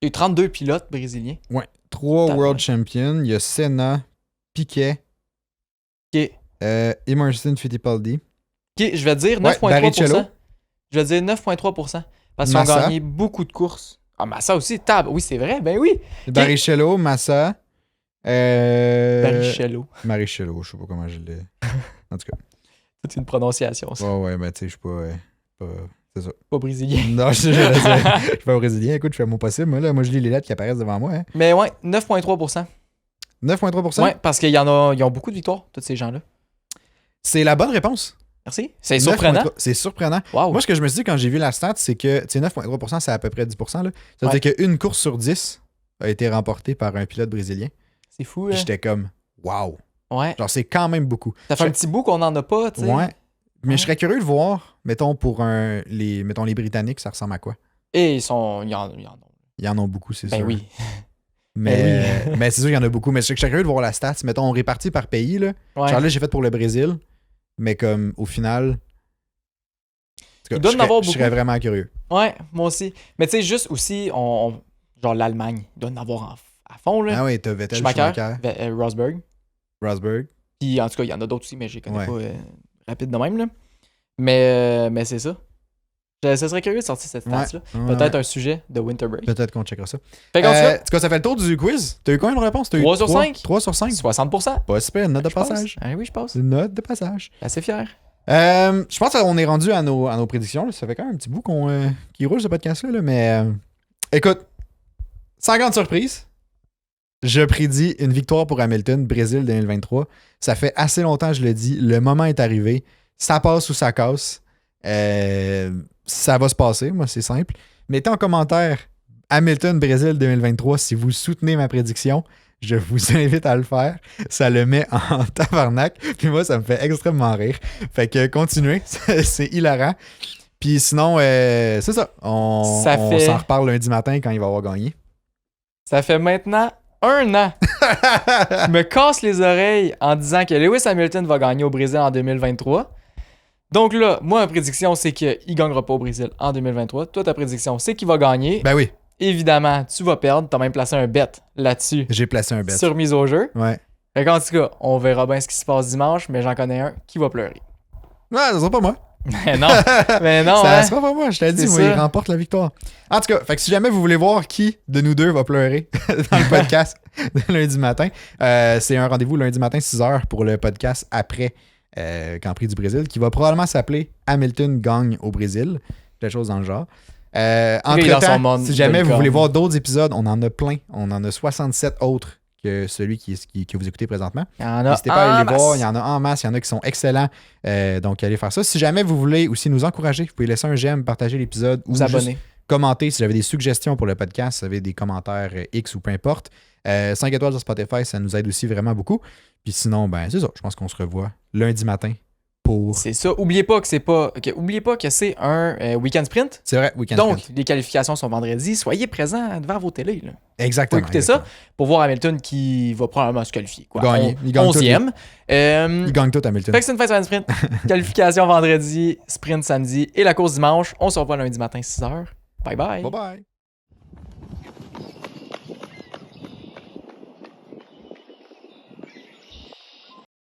Il y a eu 32 pilotes brésiliens. Ouais. 3 World Champions. Il y a Senna, Piquet, OK. Emerson Fittipaldi. OK, je vais dire 9,3%. Barrichello. Je vais dire 9,3%. Parce qu'ils ont gagné beaucoup de courses. Ah, Massa aussi, oui, c'est vrai, ben oui. Barrichello, Massa. Barrichello. Barrichello, je sais pas comment je l'ai. En tout cas. C'est une prononciation, ça. Ouais, ben tu sais, je suis pas. C'est ça. Pas brésilien. Non, je suis pas brésilien. Écoute, je fais mon possible. Moi, je lis les lettres qui apparaissent devant moi. Hein. Mais ouais, 9,3%. 9,3%? Ouais, parce qu'ils ont beaucoup de victoires, tous ces gens-là. C'est la bonne réponse. Merci. C'est surprenant. C'est surprenant. Wow. Moi, ce que je me suis dit quand j'ai vu la stat, c'est que 9,3%, c'est à peu près 10%. Là. Ça veut dire qu'une course sur 10 a été remportée par un pilote brésilien. C'est fou. J'étais comme, wow. Ouais. Genre, c'est quand même beaucoup. Ça fait un petit bout qu'on n'en a pas, tu sais. Ouais. Mais je serais curieux de voir, mettons, pour les Britanniques, ça ressemble à quoi? Et ils en ont. Ils en ont beaucoup, c'est sûr. Ben oui. Mais c'est sûr qu'il y en a beaucoup. Mais je serais curieux de voir la stat. Mettons, on répartit par pays. Là. Ouais. Genre là, j'ai fait pour le Brésil. Mais comme, au final... Il doit en avoir beaucoup. Je serais vraiment curieux. Ouais, moi aussi. Mais tu sais, juste aussi, genre l'Allemagne, il doit en avoir à fond, là. Ah oui, t'as Vettel, Schumacher. Rosberg. Puis en tout cas, il y en a d'autres aussi, mais je les connais pas rapide de même, là. Mais c'est ça. Ça serait curieux de sortir cette stats-là. Peut-être un sujet de Winter Break. Peut-être qu'on checkera ça. Fait qu'en tout cas, ça fait le tour du quiz. T'as eu combien de réponses? 3 sur 5. 3 sur 5. 60%. Pas super, note de passage. Ah oui, je pense. Note de passage. Assez fier. Je pense qu'on est rendu à nos prédictions. Là. Ça fait quand même un petit bout qui roule ce podcast-là. Là. Mais écoute, sans grande surprise, je prédis une victoire pour Hamilton, Brésil 2023. Ça fait assez longtemps, je le dis. Le moment est arrivé. Ça passe ou ça casse. Ça va se passer, moi, c'est simple. Mettez en commentaire Hamilton, Brésil 2023 si vous soutenez ma prédiction. Je vous invite à le faire. Ça le met en tabarnak. Puis moi, ça me fait extrêmement rire. Fait que continuez. C'est hilarant. Puis sinon, c'est ça. On s'en reparle lundi matin quand il va avoir gagné. Ça fait maintenant 1 an. Je me casse les oreilles en disant que Lewis Hamilton va gagner au Brésil en 2023. Donc là, moi, ma prédiction, c'est qu'il ne gagnera pas au Brésil en 2023. Toi, ta prédiction, c'est qu'il va gagner. Ben oui. Évidemment, tu vas perdre. Tu as même placé un bet là-dessus. J'ai placé un bet. Sur mise au jeu. Ouais. Fait qu'en tout cas, on verra bien ce qui se passe dimanche, mais j'en connais un qui va pleurer. Ouais, ça sera pas moi. Mais non. Ça sera pas moi, je t'ai dit, moi, il remporte la victoire. En tout cas, fait que si jamais vous voulez voir qui de nous deux va pleurer dans le podcast de lundi matin, c'est un rendez-vous lundi matin 6h pour le podcast après Grand Prix du Brésil, qui va probablement s'appeler Hamilton gagne au Brésil. Quelque chose dans le genre. Entre-temps, si jamais vous voulez voir d'autres épisodes, on en a plein. On en a 67 autres que celui que vous écoutez présentement. N'hésitez pas à aller les voir. Il y en a en masse. Il y en a qui sont excellents. Donc, allez faire ça. Si jamais vous voulez aussi nous encourager, vous pouvez laisser un j'aime, partager l'épisode ou vous abonner. Commenter si vous avez des suggestions pour le podcast, si vous avez des commentaires X ou peu importe. 5 étoiles sur Spotify, ça nous aide aussi vraiment beaucoup. Puis sinon, ben c'est ça. Je pense qu'on se revoit lundi matin pour... C'est ça. Oubliez pas que c'est un week-end sprint. C'est vrai, week-end sprint. Donc, les qualifications sont vendredi. Soyez présents devant vos télés. Là. Exactement. Écoutez ça pour voir Hamilton qui va probablement se qualifier. Quoi. Gagner. Il gagne 11e. Il gagne tout, Hamilton. Fait que c'est une fin de semaine sprint. Qualification vendredi, sprint samedi et la course dimanche. On se revoit lundi matin 6h. Bye bye. Bye bye.